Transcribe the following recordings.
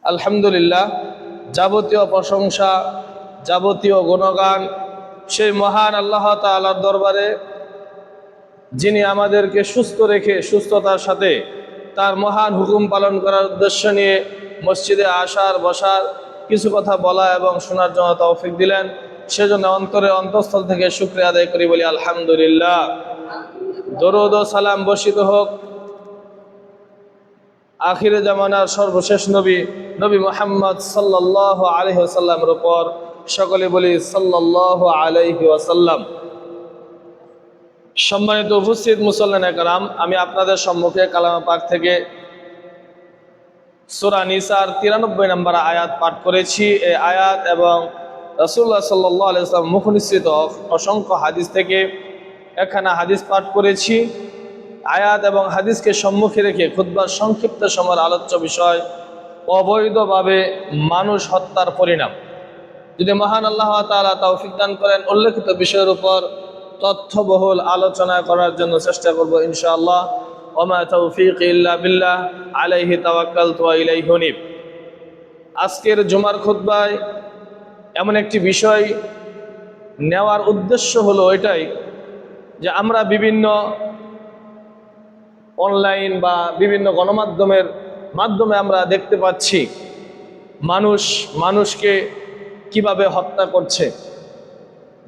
আলহামদুলিল্লাহ, যাবতীয় প্রশংসা, যাবতীয় গুণগান সেই মহান আল্লাহ তাআলার দরবারে, যিনি আমাদেরকে সুস্থ রেখে সুস্থতার সাথে তার মহান হুকুম পালন করার উদ্দেশ্য নিয়ে মসজিদে আসার, বসার, কিছু কথা বলা এবং শোনার জন্য তৌফিক দিলেন। সেজন্য অন্তঃস্থল থেকে শুকরিয়া আদায় করি, বলি আলহামদুলিল্লাহ। দরুদ ও সালাম বর্ষিত হোক আখিরে জামানার সর্বশেষ নবী মুহাম্মদ সাল্লাল্লাহু আলাইহি ওয়াসাল্লামের উপর। সকলে বলি সাল্লাল্লাহু আলাইহি ওয়াসাল্লাম। সম্মানিত উপস্থিত মুসল্লিয়ানে কেরাম, আমি আপনাদের সম্মুখে কালামে পাক থেকে সূরা নিসার 93 নম্বর আয়াত পাঠ করেছি। এই আয়াত এবং রাসূলুল্লাহ সাল্লাল্লাহু আলাইহি ওয়াসাল্লাম মুখ নিঃসৃত অসংখ্য হাদিস থেকে একখানা হাদিস পাঠ করেছি। আয়াত এবং হাদিসকে সম্মুখে রেখে খুতবার সংক্ষিপ্ত সময়ের আলোচ্য বিষয় অবৈধভাবে মানুষ হত্যার পরিণাম। যদি মহান আল্লাহ তাআলা তৌফিক দান করেন, উল্লেখিত বিষয়ের উপর তথ্যবহুল আলোচনা করার জন্য চেষ্টা করব ইনশাআল্লাহ। ওমা তৌফিক ইল্লা বিল্লাহ, আলাইহি তাওয়াক্কালতু ওয়া ইলাইহি উনীব। আজকের জুমার খুতবায় এমন একটি বিষয় নেওয়ার উদ্দেশ্য হলো এটাই যে আমরা বিভিন্ন অনলাইন বা বিভিন্ন গণমাধ্যমের মাধ্যমে আমরা দেখতে পাচ্ছি মানুষকে কিভাবে হত্যা করছে।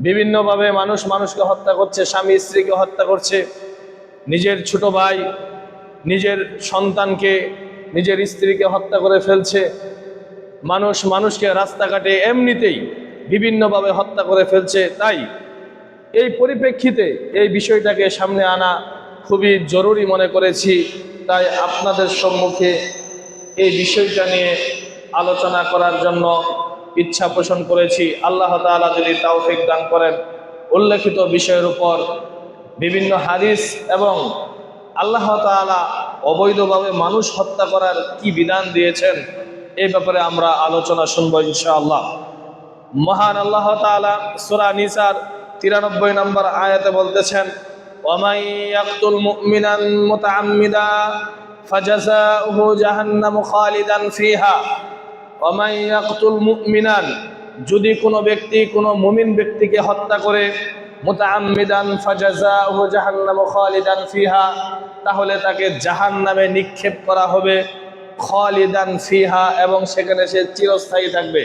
বিভিন্নভাবে মানুষকে হত্যা করছে, স্বামী স্ত্রীকে হত্যা করছে, নিজের ছোট ভাই নিজের সন্তানকে, নিজের স্ত্রীকে হত্যা করে ফেলছে। মানুষকে রাস্তাঘাটে এমনিতেই বিভিন্নভাবে হত্যা করে ফেলছে। তাই এই পরিপ্রেক্ষিতে এই বিষয়টাকে সামনে আনা খুবই জরুরি মনে করেছি। তাই আপনাদের সম্মুখে এই বিষয়টা নিয়ে আলোচনা করার জন্য ইচ্ছা পোষণ করেছি। আল্লাহ তাআলা যদি তৌফিক দান করেন, উল্লেখিত বিষয়ের উপর বিভিন্ন হাদিস এবং আল্লাহ তাআলা অবৈধভাবে মানুষ হত্যা করার কি বিধান দিয়েছেন এই ব্যাপারে আমরা আলোচনা শুনবো ইনশাআল্লাহ। মহান আল্লাহ তাআলা সূরা নিসার 93 নম্বর আয়াতে বলতেছেন, وَمَنْ يَقْتُلْ مُؤْمِنًا مُتَعَمِّدًا فَجَزَاؤُهُ جَهَنَّمُ خَالِدًا فِيهَا وَمَنْ يَقْتُلْ مُؤْمِنًا, যদি কোনো ব্যক্তি কোনো মুমিন ব্যক্তিকে হত্যা করে, মুতাআম্মিদান ফাজাযাউহু জাহান্নামু খালিদান ফিহা, তাহলে তাকে জাহান্নামে নিক্ষেপ করা হবে, খালিদান ফিহা, এবং সেখানে সে চিরস্থায়ী থাকবে।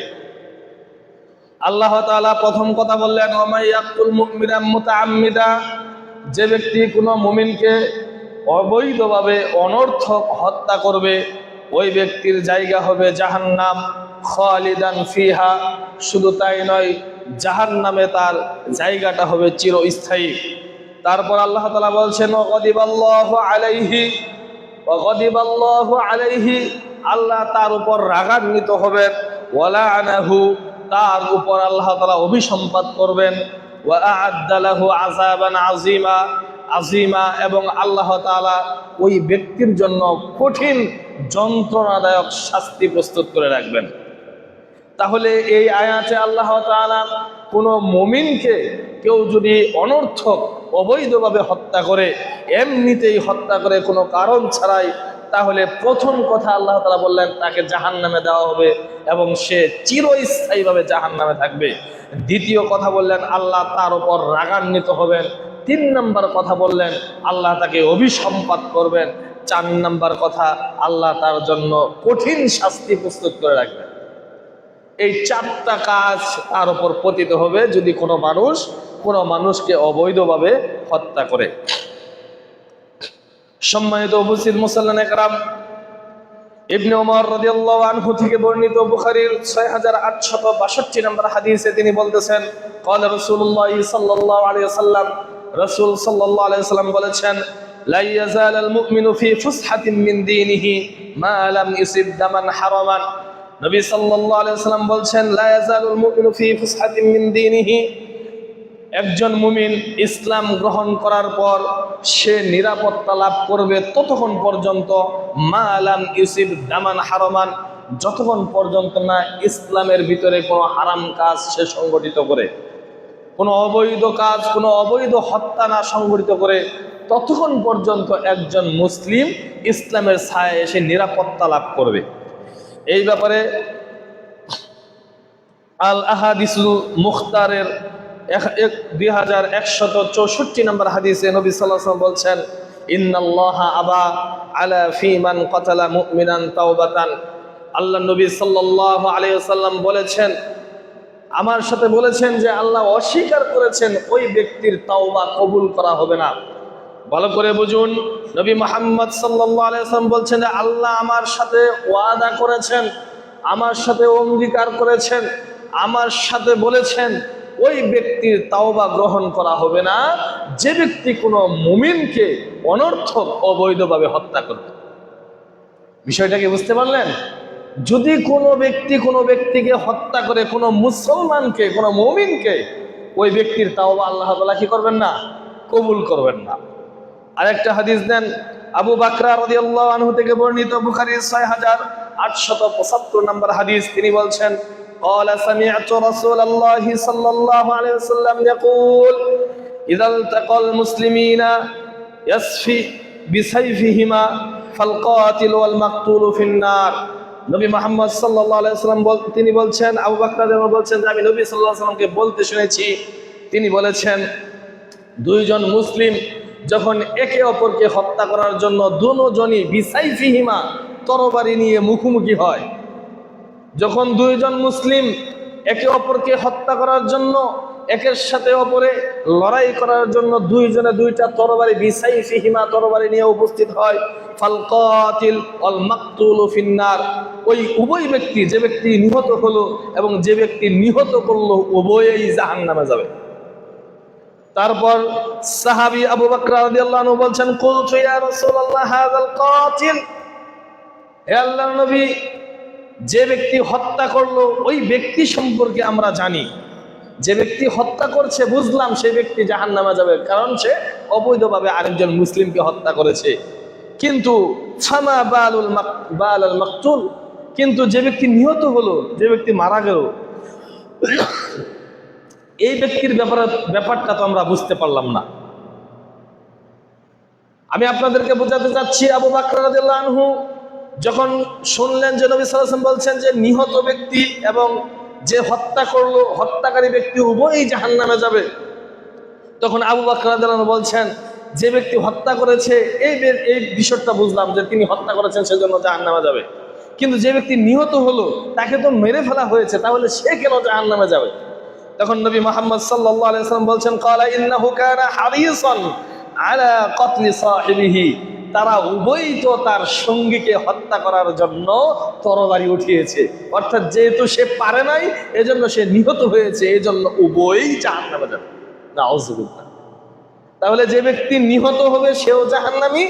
আল্লাহ তাআলা প্রথম কথা বললেন ওয়া ইয়াকতুল মুমিনান মুতাআম্মিদা, যে ব্যক্তি কোনো মুমিনকে অবৈধভাবে অনর্থক হত্যা করবে ওই ব্যক্তির জায়গা হবে জাহান্নাম, খালিদান ফিহা। শুধু তাই নয়, জাহান্নামে তার জায়গাটা হবে চিরস্থায়ী। তারপর আল্লাহ তাআলা বলছেন ওয়াগাদিবাল্লাহু আলাইহি, আল্লাহ তার উপর রাগান্বিত হবেন, ওয়ালাআনাহু, তার উপর আল্লাহ তাআলা অভিসম্পাত করবেন, ওয়া আ'আদ্দা লাহু আযাবান আযীমা, এবং আল্লাহ তাআলা ওই ব্যক্তির জন্য কঠিন যন্ত্রণাদায়ক শাস্তি প্রস্তুত করে রাখবেন। তাহলে এই আয়াতে আল্লাহ তাআলা কোনো মুমিনকে কেউ যদি অনর্থক অবৈধভাবে হত্যা করে, এমনিতেই হত্যা করে কোনো কারণ ছাড়াই, তাহলে প্রথম কথা আল্লাহ তাআলা বললেন তাকে জাহান্নামে দেওয়া হবে এবং সে চিরস্থায়ীভাবে জাহান্নামে থাকবে। দ্বিতীয় কথা বললেন আল্লাহ তার উপর রাগান্বিত হবেন। 3 নম্বর কথা বললেন আল্লাহ তাকে অভিসম্পাত করবেন। 4 নম্বর কথা, আল্লাহ তার জন্য কঠিন শাস্তি প্রস্তুত করে রাখবেন। এই 4টা কাজ তার উপর পতিত হবে যদি কোনো মানুষকে অবৈধভাবে হত্যা করে। সম্মানিত উপস্থিত মুসল্লিয়ানে কেরাম, ইবনে ওমর রাদিয়াল্লাহু আনহু থেকে বর্ণিত বুখারীর 6862 নম্বর হাদিসে তিনি বলতেছেন, قال রাসূলুল্লাহ সাল্লাল্লাহু আলাইহি ওয়াসাল্লাম, রাসূল সাল্লাল্লাহু আলাইহি ওয়াসাল্লাম বলেছেন, লা ইয়াজালুল মুমিনু ফি ফুসহাতিন মিন দীনিহি মা লাম ইউসিব দামান হারামান। নবী সাল্লাল্লাহু আলাইহি ওয়াসাল্লাম বলছেন, লা ইয়াজালুল মুমিনু ফি ফুসহাতিন মিন দীনিহি, একজন মুমিন ইসলাম গ্রহণ করার পর সে নিরাপত্তা লাভ করবে ততক্ষণ পর্যন্ত, মা লাম ইউসিব দামান হারামান, যতক্ষণ পর্যন্ত না ইসলামের ভিতরে কোনো হারাম কাজ সে সংগঠিত করে, কোনো অবৈধ কাজ, কোনো অবৈধ হত্যা না সংগঠিত করে, ততক্ষণ পর্যন্ত একজন মুসলিম ইসলামের ছায়ায় এসে নিরাপত্তা লাভ করবে। এই ব্যাপারে আল আহাদিসুল মুখতারের 2164 নম্বর হাদিসে নবী সাল্লাল্লাহু আলাইহি ওয়াসাল্লাম বলছেন, ইন্নাল্লাহা আবা আলা ফিমান কাতালা মুমিনান তাওবাতান। আল্লাহ নবী সাল্লাল্লাহু আলাইহি ওয়াসাল্লাম বলেছেন, আমার সাথে বলেছেন যে আল্লাহ অস্বীকার করেছেন ওই ব্যক্তির তাওবা কবুল করা হবে না। ভালো করে বুঝুন, নবী মুহাম্মদ সাল্লাল্লাহু আলাইহি ওয়াসাল্লাম বলছেন যে আল্লাহ আমার সাথে ওয়াদা করেছেন, আমার সাথে অঙ্গীকার করেছেন, আমার সাথে বলেছেন ওই ব্যক্তির তাওবা গ্রহণ করা হবে না যে ব্যক্তি কোনো মুমিনকে অনর্থক অবৈধভাবে হত্যা করবে। বিষয়টা কি বুঝতে পারলেন? যদি কোনো ব্যক্তিকে হত্যা করে, কোনো মুসলমানকে, কোনো মুমিনকে, ওই ব্যক্তির তাওবা আল্লাহ তাআলা কি করবেন না? কবুল করবেন না। আরেকটা হাদিস দেন, আবু বকর রাদিয়াল্লাহু আনহু থেকে বর্ণিত, বুখারীর 6875 নম্বর হাদিস। তিনি বলছেন, قال سمعت رسول الله صلى الله عليه وسلم يقول إذا التقى المسلمين يسفي بسيفهما فالقاتل والمقتول في النار। নবী মুহাম্মদ সাল্লাল্লাহু আলাইহি ওয়াসাল্লাম তিনি বলছেন, আবু বকর রাদিয়াল্লাহু আনহু বলছেন যে আমি নবী সাল্লাল্লাহু আলাইহি ওয়াসাল্লামকে বলতে শুনেছি, তিনি বলেছেন দুইজন মুসলিম যখন একে অপরকে হত্যা করার জন্য দুজনই বিসাইফিহিমা তরবারি নিয়ে মুখোমুখি হয়, যখন দুইজন মুসলিম একে অপরকে হত্যা করার জন্য একের সাথে অপরে লড়াই করার জন্য দুইজনে দুইটা তরবারি বিসাইফিহিমা তরবারি নিয়ে উপস্থিত হয়, ফাল কাতিল ওয়াল মাকতুলু ফিন্নার, ওই উভয় ব্যক্তি, যে ব্যক্তি নিহত হলো এবং যে ব্যক্তি নিহত করলো, উভয়েই জাহান্নামে যাবে। তারপর সাহাবী আবু বকর রাদিয়াল্লাহু আনহু বলছেন, কুলতু ইয়া রাসূলুল্লাহ হাযাল কাতিল, হে আল্লাহর নবী, যে ব্যক্তি হত্যা করলো ওই ব্যক্তি সম্পর্কে আমরা জানি, যে ব্যক্তি হত্যা করছে বুঝলাম সেই ব্যক্তি জাহান্নামে যাবে, কারণ সে অবৈধভাবে আরেকজন মুসলিমকে হত্যা করেছে। কিন্তু ফামা বালুল মাকতুল, কিন্তু যে ব্যক্তি নিহত হলো, যে ব্যক্তি মারা গেল, এই ব্যক্তির ব্যাপারটা তো আমরা বুঝতে পারলাম না। আমি আপনাদেরকে বোঝাতে চাচ্ছি, আবু বকর রাদিয়াল্লাহু আনহু যখন শুনলেন যে নবী সাল্লাল্লাহু আলাইহি ওয়াসাল্লাম বলছেন যে নিহত ব্যক্তি এবং যে হত্যা করলো, হত্যাকারী ব্যক্তি উভয়ই জাহান্নামে যাবে, তখন আবু বকর রাদিয়াল্লাহু আনহু বলছেন যে ব্যক্তি হত্যা করেছে এই বিষয়টা বুঝলাম যে তিনি হত্যা করেছেন সেজন্য জাহান্নামে যাবে, কিন্তু যে ব্যক্তি নিহত হলো তাকে তো মেরে ফেলা হয়েছে, তাহলে সে কেন জাহান্নামে যাবে? তখন নবী মুহাম্মদ সাল্লাল্লাহু আলাইহি ওয়াসাল্লাম বলছেন, ক্বালা ইন্নাহু কানা হারিসান আলা কতলি সাহিবিহি, তারা উভয়ই তো তার সঙ্গীকে হত্যা করার জন্য তরবারি উঠিয়েছে, অর্থাৎ যেহেতু সে পারে নাই এজন্য সে নিহত হয়েছে, এজন্য উভয়ই জাহান্নামে যাবে। নাউযুবিল্লাহ। তাহলে যে ব্যক্তি নিহত হবে সেও জাহান্নামী,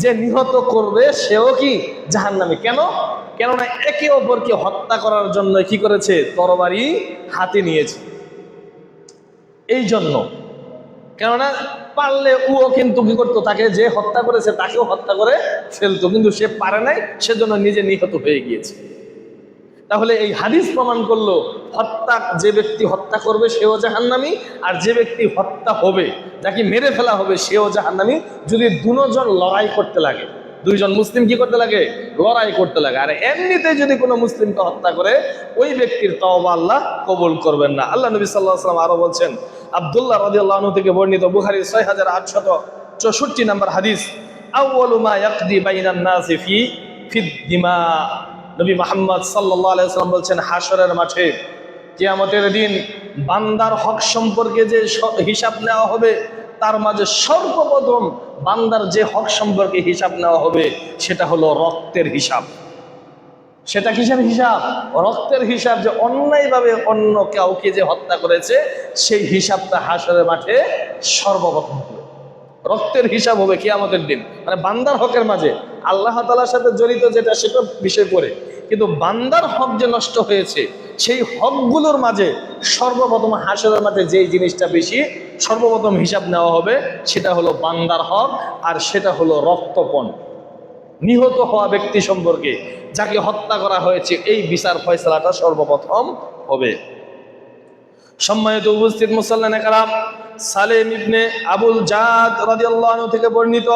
যে নিহত করবে সেও কি জাহান্নামী। কেন? কেননা একে অপরকে হত্যা করার জন্য কি করেছে? তরবারি হাতে নিয়েছে। এই জন্য, কেননা পারলে ও কিন্তু কি করতো, তাকে যে হত্যা করেছে তাকেও হত্যা করে ফেলতো, কিন্তু সে পারে নাই, সেজন্য নিজে নিহত হয়ে গিয়েছে। তাহলে এই হাদিস প্রমাণ করলো যে ব্যক্তি হত্যা করবে সেও জাহান্নামী, আর যে ব্যক্তি হত্যা হবে, যাকে মেরে ফেলা হবে, সেও জাহান্নামী, যদি দুজন লড়াই করতে লাগে, দুইজন মুসলিম কি করতে লাগে? লড়াই করতে লাগে। আর এমনিতে যদি কোনো মুসলিমকে হত্যা করে ওই ব্যক্তির তওবা আল্লাহ কবুল করবেন না। আল্লাহ নবী সাল্লাল্লাহু আলাইহি ওয়াসাল্লাম আরো বলছেন, আব্দুল্লাহ রাদিয়াল্লাহু আনহু থেকে বর্ণিত, বুখারীর 6864 নম্বর হাদিস, আউয়ালু মা ইয়াকদি বাইনান নাসি ফিদ দিমা। নবী মুহাম্মদ সাল্লাল্লাহু আলাইহি ওয়াসাল্লাম বলছেন, হাশরের মাঠে, কিয়ামতের দিন বান্দার হক সম্পর্কে যে হিসাব নেওয়া হবে, তার মাঝে সর্বপ্রথম বান্দার যে হক সম্পর্কে হিসাব নেওয়া হবে সেটা হলো রক্তের হিসাব। সেটা কিসের হিসাব? রক্তের হিসাব, যে অন্যায়ভাবে অন্য কাউকে যে হত্যা করেছে সেই হিসাবটা হাশরের মাঠে সর্বপ্রথম হবে। রক্তের হিসাব হবে কিয়ামতের দিন, মানে বান্দার হকের মাঝে। আল্লাহ তাআলার সাথে জড়িত যেটা সেটা বিষয় পড়ে, কিন্তু বান্দার হক যে নষ্ট হয়েছে সেই হকগুলোর মাঝে সর্বপ্রথম হাশরের মাঠে যেই জিনিসটা বেশি সর্বপ্রথম হিসাব নেওয়া হবে সেটা হলো বান্দার হক, আর সেটা হলো রক্তপণ। নিহত হওয়া ব্যক্তি সম্পর্কে, যাকে হত্যা করা হয়েছে, এই বিচার ফয়সালাটা সর্বপ্রথম হবে। সম্মানিত উপস্থিত মুসল্লিয়ানে কেরাম, সালেম ইবনে আবুল জাদ রাদিয়াল্লাহু আনহু থেকে বর্ণিত,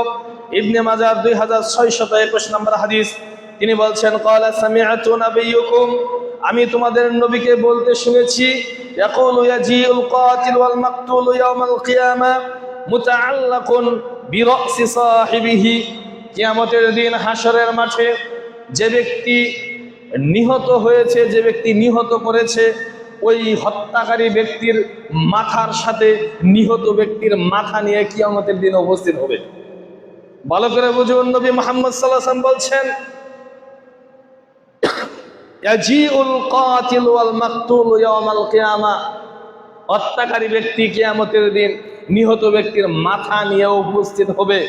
ইবনে মাজাহ 2621 নম্বর হাদিস, তিনি বলছেন ক্বালা সামি'তু নাবিয়্যুকুম, আমি তোমাদের নবীকে বলতে শুনেছি, ইয়াকুলু ইয়াজিউল কাতিল ওয়াল মাকতুলু ইয়াওমাল কিয়ামা মুতাআল্লাকুন বিরাসি সাহিবিহি, কিয়ামতের দিন হাশরের মাঠে যে ব্যক্তি নিহত হয়েছে, যে ব্যক্তি নিহত করেছে, ওই হত্যাকারী ব্যক্তির মাথার সাথে নিহত ব্যক্তির মাথা নিয়ে কিয়ামতের দিন উপস্থিত হবে। ভালো করে বুঝুন, নবী মুহাম্মদ সাল্লাল্লাহু আলাইহি ওয়াসাল্লাম বলছেন ইয়াজিউল কাতিল ওয়াল মাকতুল ইয়াওমাল কিয়ামা, হত্যাকারী ব্যক্তি কিয়ামতের দিন নিহত ব্যক্তির মাথা নিয়ে উপস্থিত হবে।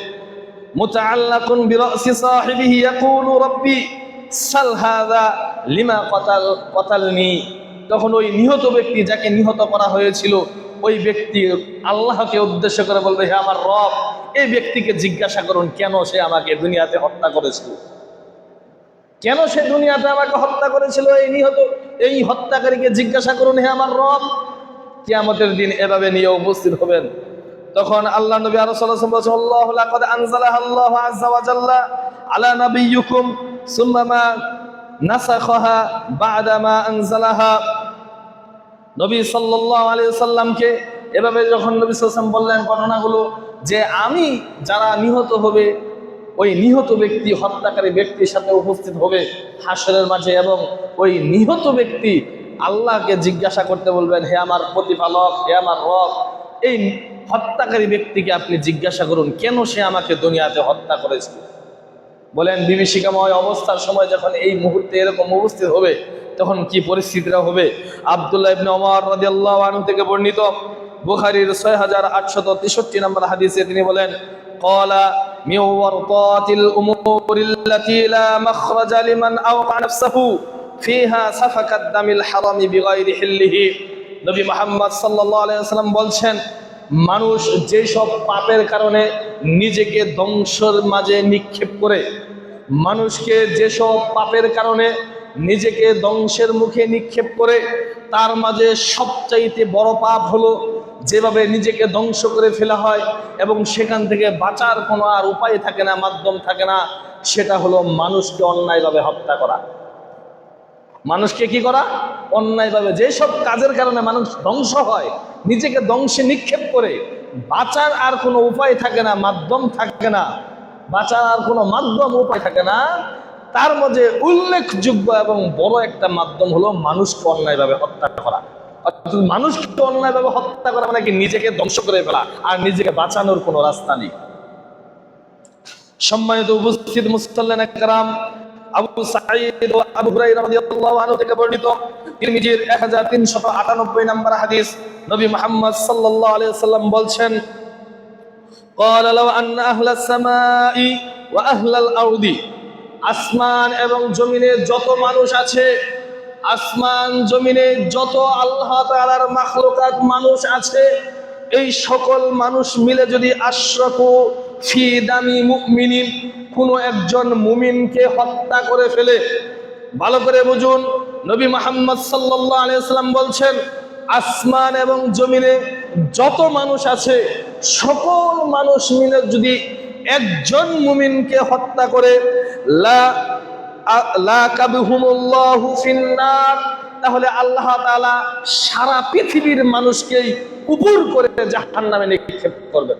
মুতাআল্লাকুন বিরাসি সাহিবিহি ইয়াকুলু রাব্বি সাল হাযা লিমা কাতালনি, তখন ওই নিহত ব্যক্তি, যাকে নিহত করা হয়েছিল, ওই ব্যক্তি আল্লাহকে উদ্দেশ্য করে বলবে, হে আমার রব, এই ব্যক্তিকে জিজ্ঞাসা করুন কেন সে আমাকে দুনিয়াতে হত্যা করেছিল, কেন সে দুনিয়াতে আমাকে হত্যা করেছিল, এই হত্যাকারীকে জিজ্ঞাসা করুন হে আমার রব। কিয়ামতের দিন এভাবে নিয়ে উপস্থিত হবেন। তখন আল্লাহ নবী আরো সাল্লাল্লাহু আলাইহি ওয়াসাল্লাম বলেছেন, আল্লাহু লাকাদ আনজালাহাল্লাহু আযজা ওয়া জাল্লা আলা নাবিয়্যিকুম সুম্মা মা নাসাখাহা বা'দা মা আনজালাহা। নবী সাল্লাল্লাহু আলাইহি ওয়াসাল্লামকে এভাবে যখন নবী সাল্লাল্লাহু আলাইহি ওয়াসাল্লাম বললেন ঘটনাগুলো, যে আমি যারা নিহত হবে, ওই নিহত ব্যক্তি হত্যাকারী ব্যক্তির সাথে উপস্থিত হবে হাশরের মাঝে, এবং ওই নিহত ব্যক্তি আল্লাহকে জিজ্ঞাসা করতে বলবেন, হে আমার প্রতিপালক, হে আমার রব, এই হত্যাকারী ব্যক্তিকে আপনি জিজ্ঞাসা করুন কেন সে আমাকে দুনিয়াতে হত্যা করেছিল। বলেন বিভীষিকাময় অবস্থার সময় যখন এই মুহূর্তে এরকম উপস্থিত হবে, তখন কি পরিস্থিতিটা হবে। আব্দুল্লাহ ইবনে ওমর রাদিয়াল্লাহু আনহু থেকে বর্ণিত বুখারীর 6863 নম্বর হাদিসে তিনি বলেন, ক্বালা মিন ওয়ারতাতিল উমুরিল্লাতী লা মাখরাজা লিমান আওকা নাফসাহু ফিহা সাফাকাদ দামিল হারামি বিগাইরি হিল্লিহি। নবী মুহাম্মদ সাল্লাল্লাহু আলাইহি ওয়াসাল্লাম বলছেন, মানুষ যেসব পাপের কারণে নিজেকে ধ্বংসের মাঝে নিক্ষেপ করে, মানুষকে যেসব পাপের কারণে নিজেকে ধ্বংসের মুখে নিক্ষেপ করে, তার মাঝে সবচাইতে বড় পাপ হলো যেভাবে নিজেকে ধ্বংস করে ফেলা হয় এবং সেখান থেকে বাঁচার কোনো আর উপায় থাকে না, মাধ্যম থাকে না, সেটা হলো মানুষকে অন্যায়ভাবে হত্যা করা। মানুষকে কি করা? অন্যায়ভাবে। যেসব কাজের কারণে মানুষ ধ্বংস হয়, নিজেকে ধ্বংসে নিক্ষেপ করে, বাঁচার আর কোনো উপায় থাকে না, মাধ্যম থাকে না, বাঁচার আর কোনো মাধ্যম উপায় থাকে না, তার মধ্যে উল্লেখযোগ্য এবং বড় একটা মাধ্যম হলো মানুষকে অন্যায়ভাবে হত্যা করা। অর্থাৎ মানুষকে অন্যায়ভাবে হত্যা করা মানে কি নিজেকে ধ্বংস করে ফেলা, আর নিজেকে বাঁচানোর কোনো রাস্তা নেই। সম্মানিত উপস্থিত মুসল্লিন একরাম, আবু সাঈদ ও আবু হুরায়রা রাদিয়াল্লাহু আনহু থেকে বর্ণিত তিরমিজির 1398 নম্বর হাদিস, নবী মুহাম্মদ সাল্লাল্লাহু আলাইহি ওয়াসাল্লাম বলছেন, ক্বালা লাউ আন্না আহলাস সামাই ওয়া আহলাল আরদি, আসমান এবং জমিনে যত মানুষ আছে, আসমান জমিনে যত আল্লাহ তাআলার মাখলুকাত মানুষ আছে, এই সকল মানুষ মিলে যদি আশরাকু ফি দামি মুমিনিন, কোনো একজন মুমিনকে হত্যা করে ফেলে। ভালো করে বুঝুন, নবী মুহাম্মদ সাল্লাল্লাহু আলাইহি ওয়াসাল্লাম বলছেন, আসমান এবং জমিনে যত মানুষ আছে, সকল মানুষ মিলে যদি একজন মুমিনকে হত্যা করে, লা কাবহুমুল্লাহু ফিন্নার, তাহলে আল্লাহ তাআলা সারা পৃথিবীর মানুষকেই উপর করে জাহান্নামে নিক্ষেপ করবেন।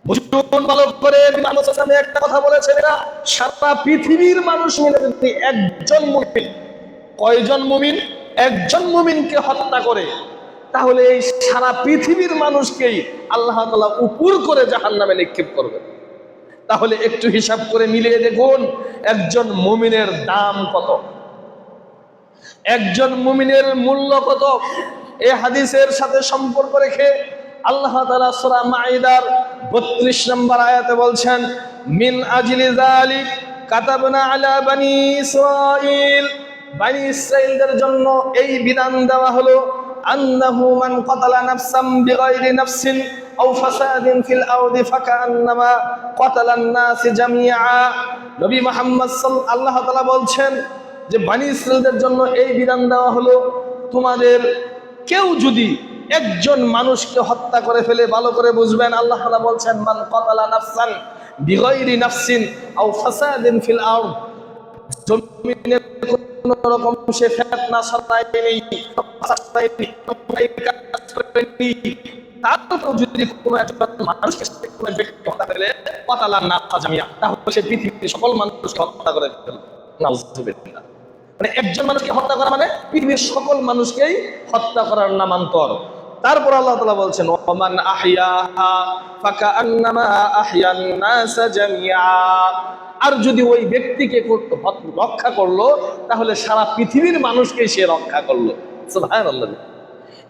বুঝুন ভালো করে, একটা কথা বলেছেন, এরা সারা পৃথিবীর মানুষ মিলে যদি একজন মুমিন, কয়জন মুমিন? একজন মুমিনকে হত্যা করে, তাহলে এই সারা পৃথিবীর মানুষকেই আল্লাহ তাআলা উপর করে জাহান্নামে নিক্ষেপ করবেন। তাহলে একটু হিসাব করে মিলিয়ে দেখুন, একজন মুমিনের দাম কত, একজন মুমিনের মূল্য কত। এই হাদিসের সাথে সম্পর্ক রেখে আল্লাহ তাআলা সূরা মাঈদার 32 নম্বর আয়াতে বলছেন, মিন আজলি যালিক কাতাবনা আলা বানি ইসরাঈল, বানি ইসরাঈলদের জন্য এই বিধান দেওয়া হলো, আন্নাহু মান কাতালা নাফসাম বিগাইরি নাফসিন আও ফাসাদিন ফিল আরদি ফাকান্নামা কাতালান নাস জামিআ। নবী মুহাম্মদ আল্লাহ তাআলা বলছেন যে বানি ইসরাঈলদের জন্য এই বিধান দেওয়া হলো, তোমাদের কেউ যদি একজন মানুষকে হত্যা করে ফেলে, ভালো করে বুঝবেন, আল্লাহ তাআলা বলছেন মান কাতালা নাফসান, বিগাইরি নাফসিন আও ফাসাদিন ফিল আরদ, জমিনে কোন রকম সে ফিতনা ছড়ায়নি, তারপর যদি কোনো একজন মানুষকে কোনো ব্যক্তি হত্যা করে কতালা না জামিয়া, তাহলে সে পৃথিবীর সকল মানুষকে হত্যা করে ফেলল। নাউযুবিল্লাহ। মানে একজন মানুষকে হত্যা করা মানে পৃথিবীর সকল মানুষকেই হত্যা করার নামান্তর। তারপর আল্লাহ তাআলা বলছেন ওমান আহইয়াহা ফাকান্নামা আহইয়ান নাস জামিআ, আর যদি ওই ব্যক্তিকে রক্ষা করলো তাহলে সারা পৃথিবীর মানুষকে সে রক্ষা করলো। সুবহানাল্লাহ।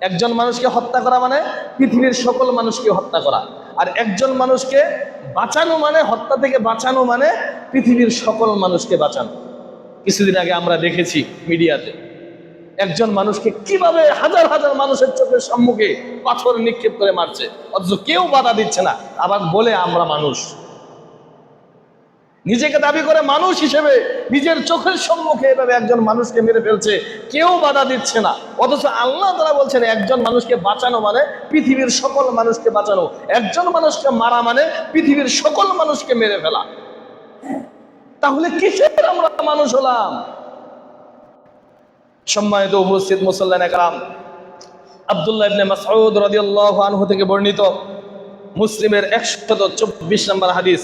একজন মানুষকে হত্যা করা মানে পৃথিবীর সকল মানুষকে হত্যা করা, আর একজন মানুষকে বাঁচানো মানে, হত্যা থেকে বাঁচানো মানে পৃথিবীর সকল মানুষকে বাঁচানো। কিছুদিন আগে আমরা দেখেছি মিডিয়াতে একজন মানুষকে কিভাবে হাজার হাজার মানুষের চোখের সম্মুখে পাথর নিক্ষেপ করে মারছে, অথচ কেউ বাধা দিচ্ছে না। আবার বলে আমরা মানুষ, নিজেকে দাবি করে মানুষ হিসেবে নিজের চোখের সম্মুখে এভাবে একজন মানুষকে মেরে ফেলছে, কেউ বাধা দিচ্ছে না। অথচ আল্লাহ তাআলা বলছেন একজন মানুষকে বাঁচানো মানে পৃথিবীর সকল মানুষকে বাঁচানো, একজন মানুষকে মারা মানে পৃথিবীর সকল মানুষকে মেরে ফেলা। তাহলে কিসের আমরা মানুষ হলাম? সম্মানিত উপস্থিত মুসল্লিয়ানে কেরাম, আব্দুল্লাহ ইবনে মাসউদ রাদিয়াল্লাহু আনহু থেকে বর্ণিত, মুসলিমের 124 নম্বর হাদিস,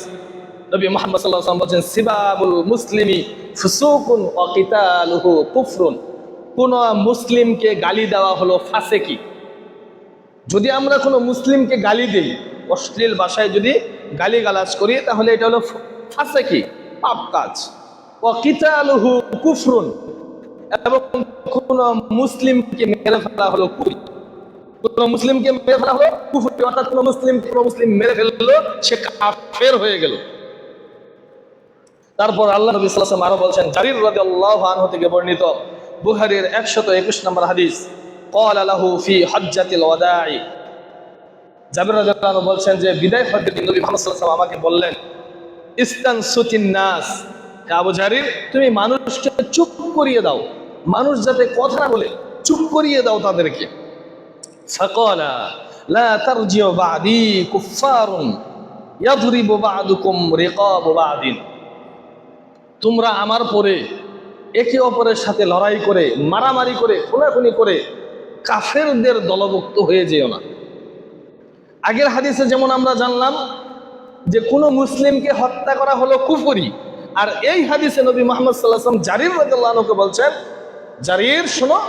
নবী মুহাম্মদ সাল্লাল্লাহু আলাইহি ওয়াসাল্লাম বলেন সিবাবুল মুসলিমি ফুসুকুন ওয়া কিতালুহু কুফরুন, কোন মুসলিমকে গালি দেওয়া হলো ফাসিকি। যদি আমরা কোনো মুসলিমকে গালি দেই, অশ্লীল ভাষায় যদি গালিগালাজ করি, তাহলে এটা হলো ফাসিকি, পাপ কাজ। ওয়া কিতালুহু কুফরুন, এবং কোন মুসলিমকে মেরে ফেলা হলো কুফর। কোন মুসলিমকে মেরে ফেলা হলো কুফর, অর্থাৎ কোন মুসলিম মেরে ফেললো সে কাফের হয়ে গেল। তারপর আল্লাহ নবী সাল্লাল্লাহু আলাইহি ওয়াসাল্লাম আরো বলছেন, জারির রাদিয়াল্লাহু আনহু থেকে বর্ণিত, বুখারীর 121 নম্বর হাদিস, ক্বালা লাহু ফি হজ্জাতিল ওয়াদাই, জাবির রাদিয়াল্লাহু আনহু বলছেন যে বিদায় হজ্জে নবী মুহাম্মদ সাল্লাল্লাহু আলাইহি ওয়াসাল্লাম আমাকে বললেন, ইস্তানসুতিন নাস, আবু জারির তুমি মানুষকে চুপ করিয়ে দাও, মানুষ যাতে কথা না বলে চুপ করিয়ে দাও তাদেরকে। ফাকালা লা তারজিউ বা'দি কুফফারুন ইয়াদরিবু বা'দুকুম রিকাব বা'দিন, তোমরা আমার পরে একে অপরের সাথে লড়াই করে, মারামারি করে, খুনাখুনি করে কাফেরদের দলভুক্ত হয়ে যেও না। আগের হাদিসে যেমন আমরা জানলাম যে কোনো মুসলিমকে হত্যা করা হলো কুফরি, আর এই হাদিসে নবী মুহাম্মদ সাল্লাল্লাহু আলাইহি ওয়াসাল্লাম জারির রাদিয়াল্লাহু আনহুকে বলছেন, জারির শোনো,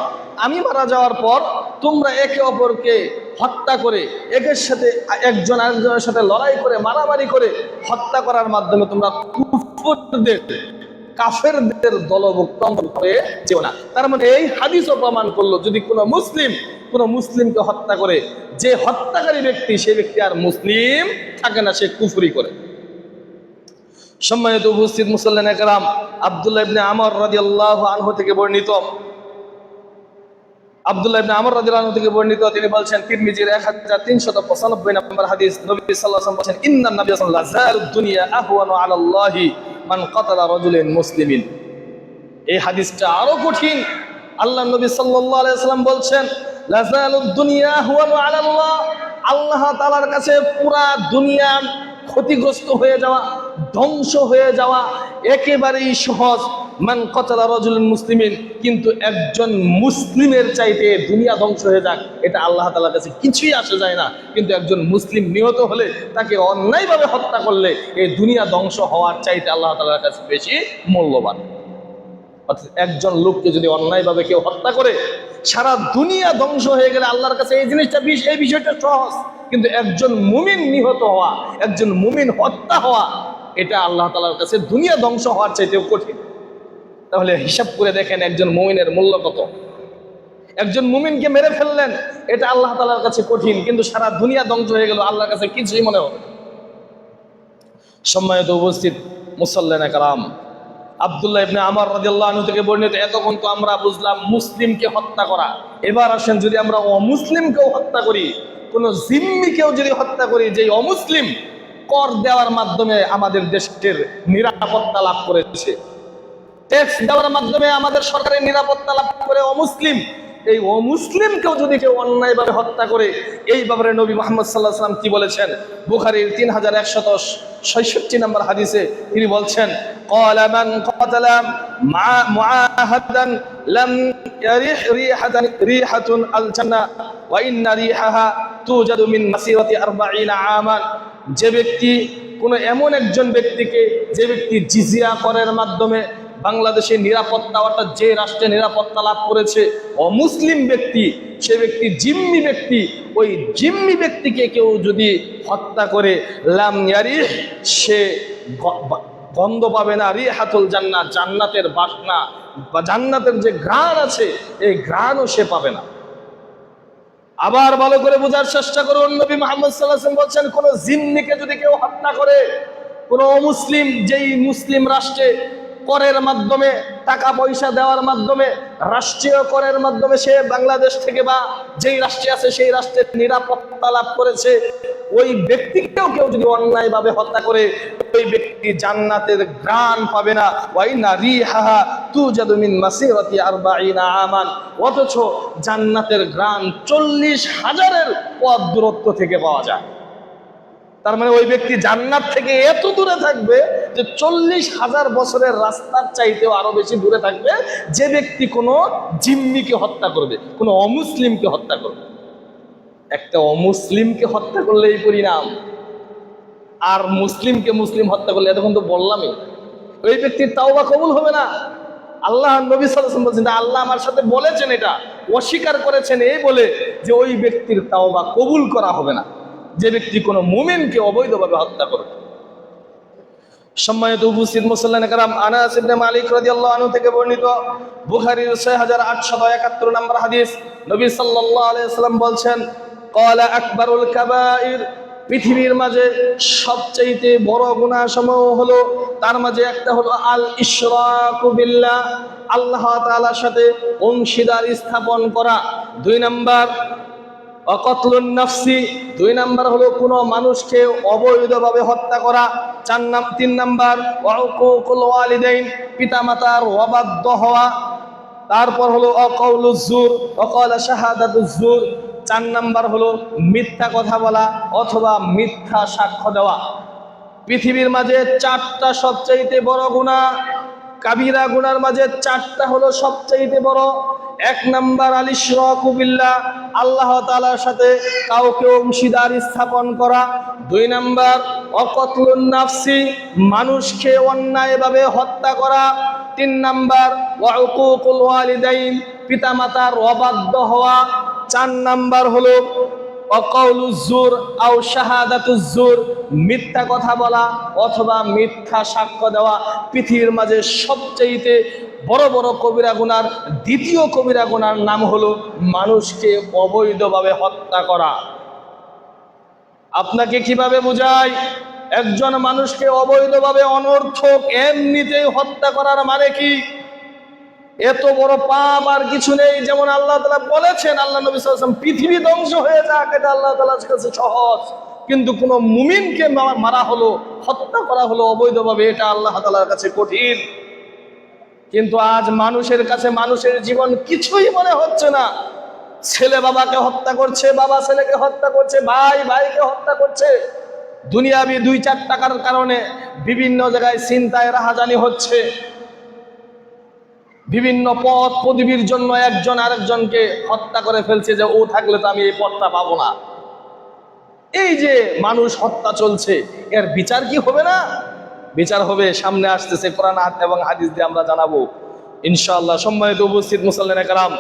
আমি মারা যাওয়ার পর তোমরা একে অপরকে হত্যা করে, একের সাথে একজন আরেকজনের সাথে লড়াই করে, মারামারি করে হত্যা করার মাধ্যমে তোমরা কুফরদের, কাফেরদের দলভুক্ত হয়ে যেও না। তার মানে এই হাদিসও প্রমাণ করলো যদি কোনো মুসলিমকে হত্যা করে, যে হত্যাকারী ব্যক্তি সেই ব্যক্তি আর মুসলিম থাকে না, সে কুফরি করে। সম্মানিত উপস্থিত মুসল্লিয়ানে কেরাম, আব্দুল্লাহ ইবনে আমর রাদিয়াল্লাহু আনহু থেকে বর্ণিত, তিনি বলছেন, তিরমিজির 1395 নম্বর হাদিস, নবী সাল্লাল্লাহু আলাইহি ওয়াসাল্লাম বলেন, ইন্নান নাবিয়্য সাল্লাল্লাহু আলাইহি ওয়াসাল্লাম লাযালুদ দুনিয়া আহওয়ানু আলাল্লাহি মান কাতালা রাজুলান মুসলিমিন। এই হাদিসটা আরো কঠিন। আল্লাহ নবী সাল্লাল্লাহু আলাইহি ওয়াসাল্লাম বলছেন, লাযালুদ দুনিয়া আহওয়ানু আলাল্লাহ, আল্লাহ তাআলার কাছে পুরা দুনিয়া ক্ষতিগ্রস্ত হয়ে যাওয়া, ধ্বংস হয়ে যাওয়া একেবারেই সহজ। মান কাতালা রাজুলান মুসলিমিন, কিন্তু একজন মুসলিমের চাইতে দুনিয়া ধ্বংস হয়ে যাক, এটা আল্লাহ তাআলার কাছে কিছুই আসে যায় না। কিন্তু একজন মুসলিম নিহত হলে, তাকে অন্যায়ভাবে হত্যা করলে, এই দুনিয়া ধ্বংস হওয়ার চাইতে আল্লাহ তাআলার কাছে বেশি মূল্যবান। অর্থাৎ একজন লোককে যদি অন্যায়ভাবে কেউ হত্যা করে, সারা দুনিয়া ধ্বংস হয়ে গেলে আল্লাহর কাছে এই জিনিসটা, এই বিষয়টা সহজ, কিন্তু একজন মুমিন নিহত হওয়া, একজন মুমিন হত্যা হওয়া, এটা আল্লাহ তাআলার কাছে দুনিয়া ধ্বংস হওয়ার চাইতেও কঠিন। তাহলে হিসাব করে দেখেন একজন মুমিনের মূল্য কত। একজন মুমিনকে মেরে ফেললেন, এটা আল্লাহ তাআলার কাছে কঠিন, কিন্তু সারা দুনিয়া ধ্বংস হয়ে গেল, আল্লাহর কাছে কিছুই মনে হবে। সম্মানিত উপস্থিত মুসল্লিয়ানে কেরাম, আব্দুল্লাহ ইবনে আমর রাদিয়াল্লাহু আনহু থেকে বর্ণিত, এতক্ষণ তো আমরা বুঝলাম মুসলিমকে হত্যা করা। এবার আসেন, যদি আমরা অমুসলিমকেও হত্যা করি, কোন জিম্মিকেও যদি হত্যা করি, যে অমুসলিম কর দেওয়ার মাধ্যমে আমাদের দেশের নিরাপত্তা লাভ করেছে, ট্যাক্স দেওয়ার মাধ্যমে আমাদের সরকারের নিরাপত্তা লাভ করে অমুসলিম, এই অমুসলিমকেও যদি কেউ অন্যায়ভাবে হত্যা করে, এই ব্যাপারে নবী মুহাম্মদ সাল্লাল্লাহু আলাইহি ওয়াসাল্লাম কি বলেছেন? বুখারীর 3166 নম্বর হাদিসে তিনি বলছেন, ক্বালা মান ক্বাতালা মুআহাদান লাম ইয়ারিহ রিহাতুন আল জান্নাহ ওয়া ইন্না রিহাহা তুজাদু মিন মাসিরাতি 40 আমান। যে ব্যক্তি, কোনো এমন একজন ব্যক্তিকে, যে ব্যক্তি জিজিয়া করের মাধ্যমে বাংলাদেশের নিরাপত্তা, অর্থাৎ যে রাষ্ট্রে নিরাপত্তা লাভ করেছে, অমুসলিম ব্যক্তি, সে ব্যক্তি জিম্মি ব্যক্তি, ওই জিম্মি ব্যক্তিকে কেউ যদি হত্যা করে, লাম ইয়ারিহ, সে গন্ধ পাবে না, রিহাতুল জান্নাহ, জান্নাতের বাসনা বা জান্নাতের যে ঘ্রাণ আছে, এই ঘ্রাণও সে পাবে না। আবার ভালো করে বোঝার চেষ্টা করুন, নবী মুহাম্মদ সাল্লাল্লাহু আলাইহি ওয়াসাল্লাম বলছেন, কোন জিম্মিকে যদি কেউ হত্যা করে, কোন অমুসলিম, যেই মুসলিম রাষ্ট্রে করের মাধ্যমে, টাকা পয়সা দেওয়ার মাধ্যমে, রাষ্ট্রীয় করের মাধ্যমে সে বাংলাদেশ থেকে বা যেই রাষ্ট্রে আছে সেই রাষ্ট্রের নিরাপত্তা লাভ করেছে, ওই ব্যক্তিকেও কেউ যদি অন্যায়ভাবে হত্যা করে, ওই ব্যক্তি জান্নাতের ঘ্রাণ পাবে না। ওয়াইনা রিহাহা তুজাদু মিন মাসিরাতি 40 আমান। অথচ জান্নাতের ঘ্রাণ 40,000-এর পথ দূরত্ব থেকে পাওয়া যায়। তার মানে ওই ব্যক্তি জান্নাত থেকে এত দূরে থাকবে যে 40,000 বছরের রাস্তার চাইতেও আরো বেশি দূরে থাকবে, যে ব্যক্তি কোনো জিম্মিকে হত্যা করবে, কোনো অমুসলিমকে হত্যা করবে। একটা অমুসলিমকে হত্যা করলে এই পরিণাম, আর মুসলিমকে মুসলিম হত্যা করলে, এতক্ষণ তো বললামই, ওই ব্যক্তির তাওবা কবুল হবে না। আল্লাহ নবী সাল্লাল্লাহু আলাইহি ওয়াসাল্লাম বলেছেন, আল্লাহ আমার সাথে বলেছেন, এটা অস্বীকার করেছেন এই বলে যে ওই ব্যক্তির তাওবা কবুল করা হবে না, যে ব্যক্তি কোনো মুমিনকে অবৈধভাবে হত্যা করে। সম্মানিত উপস্থিত মুসল্লিয়ানে কেরাম, আনাস ইবনে মালিক রাদিয়াল্লাহু আনহু থেকে বর্ণিত, বুখারীর 6871 নম্বর হাদিস, নবী সাল্লাল্লাহু আলাইহি ওয়াসাল্লাম বলছেন, ক্বালা আকবারুল কাবাইর, পৃথিবীর মাঝে সবচেয়ে বড় গুনাহ সমূহ হলো, তার মাঝে একটা হলো আল ইশরাকু বিল্লাহ, আল্লাহ তাআলার সাথে অংশীদার স্থাপন করা। 2 নাম্বার অকতলুন নাফসি, 2 নাম্বার হলো কোনো মানুষকে অবৈধভাবে হত্যা করা। 3 নাম্বার ওয়াকুকুল ওয়ালিদাইন, পিতামাতার অবাধ্য হওয়া। তারপর হলো অকাউলুজ জুর, অকালা শাহাদাতুজ জুর। 4 নাম্বার হলো মিথ্যা কথা বলা অথবা মিথ্যা সাক্ষ্য দেওয়া। পৃথিবীর মাঝে 4টা সবচাইতে বড় গুনাহ, কাবিরা গুনার মাঝে 4টা হলো সবচাইতে বড়। 1 নাম্বার আল ইশরাকু বিল্লাহ, আল্লাহ তাআলার সাথে কাউকে অংশীদার স্থাপন করা। 2 নাম্বার অকতলুন নাফসি, মানুষকে অন্যায়ভাবে হত্যা করা। 3 নাম্বার ওয়াকুকুল ওয়ালিদাইন, পিতামাতার অবাধ্য হওয়া। 4 নাম্বার হলো অকাউলুজ জুর আও শাহাদাতুজ জুর, মিথ্যা কথা বলা অথবা মিথ্যা সাক্ষ্য দেওয়া। পৃথিবীর মাঝে সবচেয়ে বড় বড় কবিরা গুনার দ্বিতীয় কবিরা গুনার নাম হলো মানুষকে অবৈধভাবে হত্যা করা। আপনাকে কিভাবে বোঝাই? একজন মানুষকে অবৈধভাবে অনর্থক এমনিতেই হত্যা করার মানে কি? এত বড় পাপ আর কিছু নেই। যেমন আল্লাহ তাআলা বলেছেন, আল্লাহ নবী সাল্লাল্লাহু আলাইহি ওয়াসাল্লাম, পৃথিবী ধ্বংস হয়ে যাক, এটা আল্লাহ তাআলার কাছে সহজ, কিন্তু কোন মুমিনকে মারা হলো, হত্যা করা হলো অবৈধভাবে, এটা আল্লাহ তাআলার কাছে কঠিন। কিন্তু আজ মানুষের কাছে মানুষের জীবন কিছুই মনে হচ্ছে না। ছেলে বাবাকে হত্যা করছে, বাবা ছেলেকে হত্যা করছে, ভাই ভাইকে হত্যা করছে। দুনিয়াবি 2-4 টাকার কারণে বিভিন্ন জায়গায় ছিনতাই রাহাজানি হচ্ছে। বিভিন্ন পদ পদবীর জন্য একজন আরেকজনকে হত্যা করে ফেলছে, যে ও থাকলে তো আমি এই পদটা পাবো না। এই যে মানুষ হত্যা চলছে, এর বিচার কি হবে না? বিচার হবে, সামনে আসতেছে, কোরআন এবং হাদিস দিয়ে আমরা জানাবো ইনশাআল্লাহ। সম্মানিত উপস্থিত মুসল্লিয়ানে কেরাম,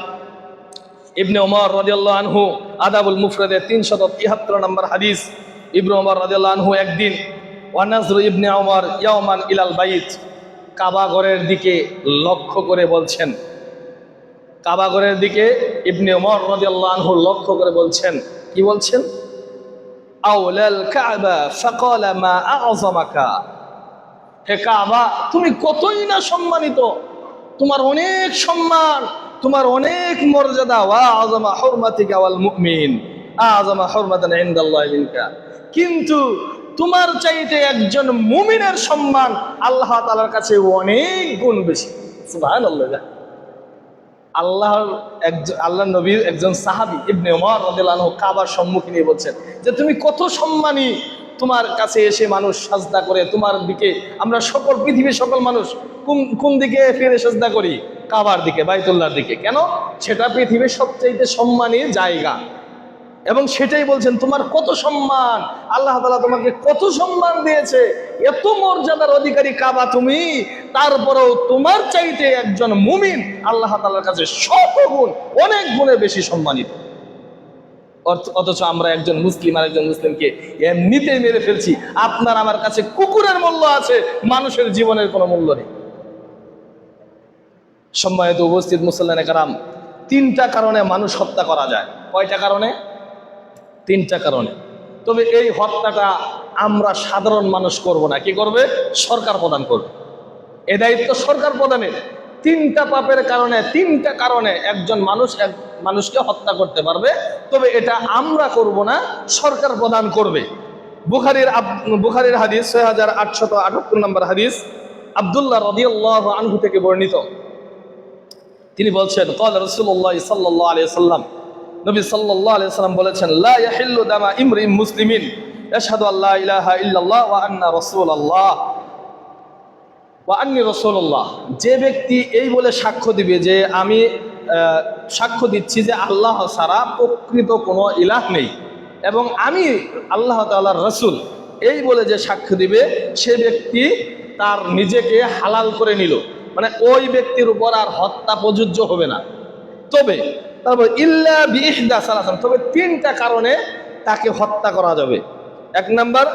ইবনে ওমর রাদিয়াল্লাহু আনহু, আদাবুল মুফরাদে 373 নম্বর হাদিস, ইবনে ওমর রাদিয়াল্লাহু আনহু একদিন, ওয়া নাজরু ইবনে ওমর ইয়াওমান ইলাল বাইত, কাবা ঘরের দিকে লক্ষ্য করে বলছেন, কাবা ঘরের দিকে ইবনে ওমর রাদিয়াল্লাহু আনহু লক্ষ্য করে বলছেন, কি বলছেন? আউলাল কাবা ফাকালা মা আ'যামাকা, হে কাবা, তুমি কতই না সম্মানিত, তোমার অনেক সম্মান, তোমার অনেক মর্যাদা। ওয়া আ'যামা হুরমাতিকা ওয়াল মুমিন আ'যামা হুরমাতান ইনদাল্লাহি মিনকা, কিন্তু তোমার চাইতে একজন মুমিনের সম্মান আল্লাহ তাআলার কাছে অনেক গুণ বেশি। সুবহানাল্লাহ। আল্লাহ নবীর একজন সাহাবী ইবনে ওমর রাদিয়াল্লাহু আনহু কাবার সম্মুখে নিয়ে বলছেন যে তুমি কত সম্মানী, তোমার কাছে এসে মানুষ সাজদা করে তোমার দিকে, আমরা সকল পৃথিবীর সকল মানুষ কোন দিকে ফিরে সাজদা করি? কাবার দিকে, বাইতুল্লাহর দিকে। কেন? সেটা পৃথিবীর সবচেয়ে সম্মানী জায়গা। এবং সেটাই বলছেন তোমার কত সম্মান, আল্লাহ তাআলা তোমাকে কত সম্মান দিয়েছে, এত মর্যাদার অধিকারী কাবা তুমি, তারপরেও তোমার চাইতে একজন মুমিন আল্লাহ তাআলার কাছে শত গুণ, অনেক গুণে বেশি সম্মানিত। অথচ আমরা একজন মুসলিম আর একজন মুসলিমকে এমনিতেই মেরে ফেলছি। আপনার আমার কাছে কুকুরের মূল্য আছে, মানুষের জীবনের কোনো মূল্য নেই। সম্মানিত উপস্থিত মুসল্লিয়ানে কেরাম, তিনটা কারণে মানুষ হত্যা করা যায়। কয়টা কারণে? তিনটা কারণে। তবে এই হত্যাটা আমরা সাধারণ মানুষ করব না। কি করবে? সরকার প্রদান করবে। এ দায়িত্ব সরকার প্রদানের। তিনটা পাপের কারণে, তিনটা কারণে একজন মানুষ এক মানুষকে হত্যা করতে পারবে, তবে এটা আমরা করব না, সরকার প্রদান করবে। বুখারীর হাদিস 6878 নম্বর হাদিস, আব্দুল্লাহ রাদিয়াল্লাহু আনহু থেকে বর্ণিত। তিনি বলছেন ক্বালা রাসূলুল্লাহ সাল্লাল্লাহু আলাইহি ওয়াসাল্লাম, নবী সাল্লাল্লাহু আলাইহি ওয়াসাল্লাম বলেছেন, লা ইয়াহিল্লু দামা ইমরিন মুসলিমিন ইয়াশহাদু আল্লা ইলাহা ইল্লাল্লাহ ওয়া আন্না রাসূলুল্লাহ ওয়া আন্নী রাসূলুল্লাহ। যে ব্যক্তি এই বলে সাক্ষ্য দিবে যে আমি সাক্ষ্য দিচ্ছি যে আল্লাহ ছাড়া প্রকৃত কোনো ইলাহ নেই এবং আমি আল্লাহ তাআলার রাসূল, এই বলে যে সাক্ষ্য দিবে, সে ব্যক্তি তার নিজেকে হালাল করে নিল, মানে ওই ব্যক্তির উপর আর হত্যা প্রযোজ্য হবে না। তবে তারপর ইল্লা বিইহদা সালাসান, তবে তিনটা কারণে তাকে হত্যা করা যাবে। এক নাম্বার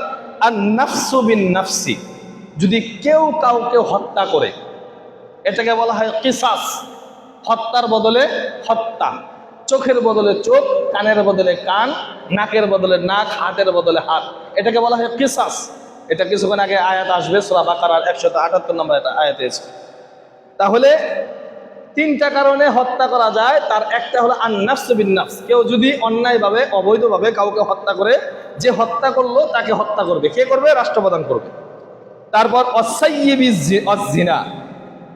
আন নাফসু বিন নাফসি, যদি কেউ কাউকে হত্যা করে, এটাকে বলা হয় কিসাস। হত্যার বদলে হত্যা, চোখের বদলে চোখ, কানের বদলে কান, নাকের বদলে নাক, হাতের বদলে হাত, এটাকে বলা হয় কিসাস। এটা কিছুক্ষণ আগে আয়াত আসবে সূরা বাকারার 178 নম্বর আয়াতে আছে। তাহলে তিনটা কারণে হত্যা করা যায়। তার একটা হলো আন নাফসু বিন নাফস, কেউ যদি অন্যায়ভাবে অবৈধভাবে কাউকে হত্যা করে, যে হত্যা করলো তাকে হত্যা করবে। কে করবে? রাষ্ট্রপ্রধান করবে। তারপর অসাইয়্যিবিজ-জিনা,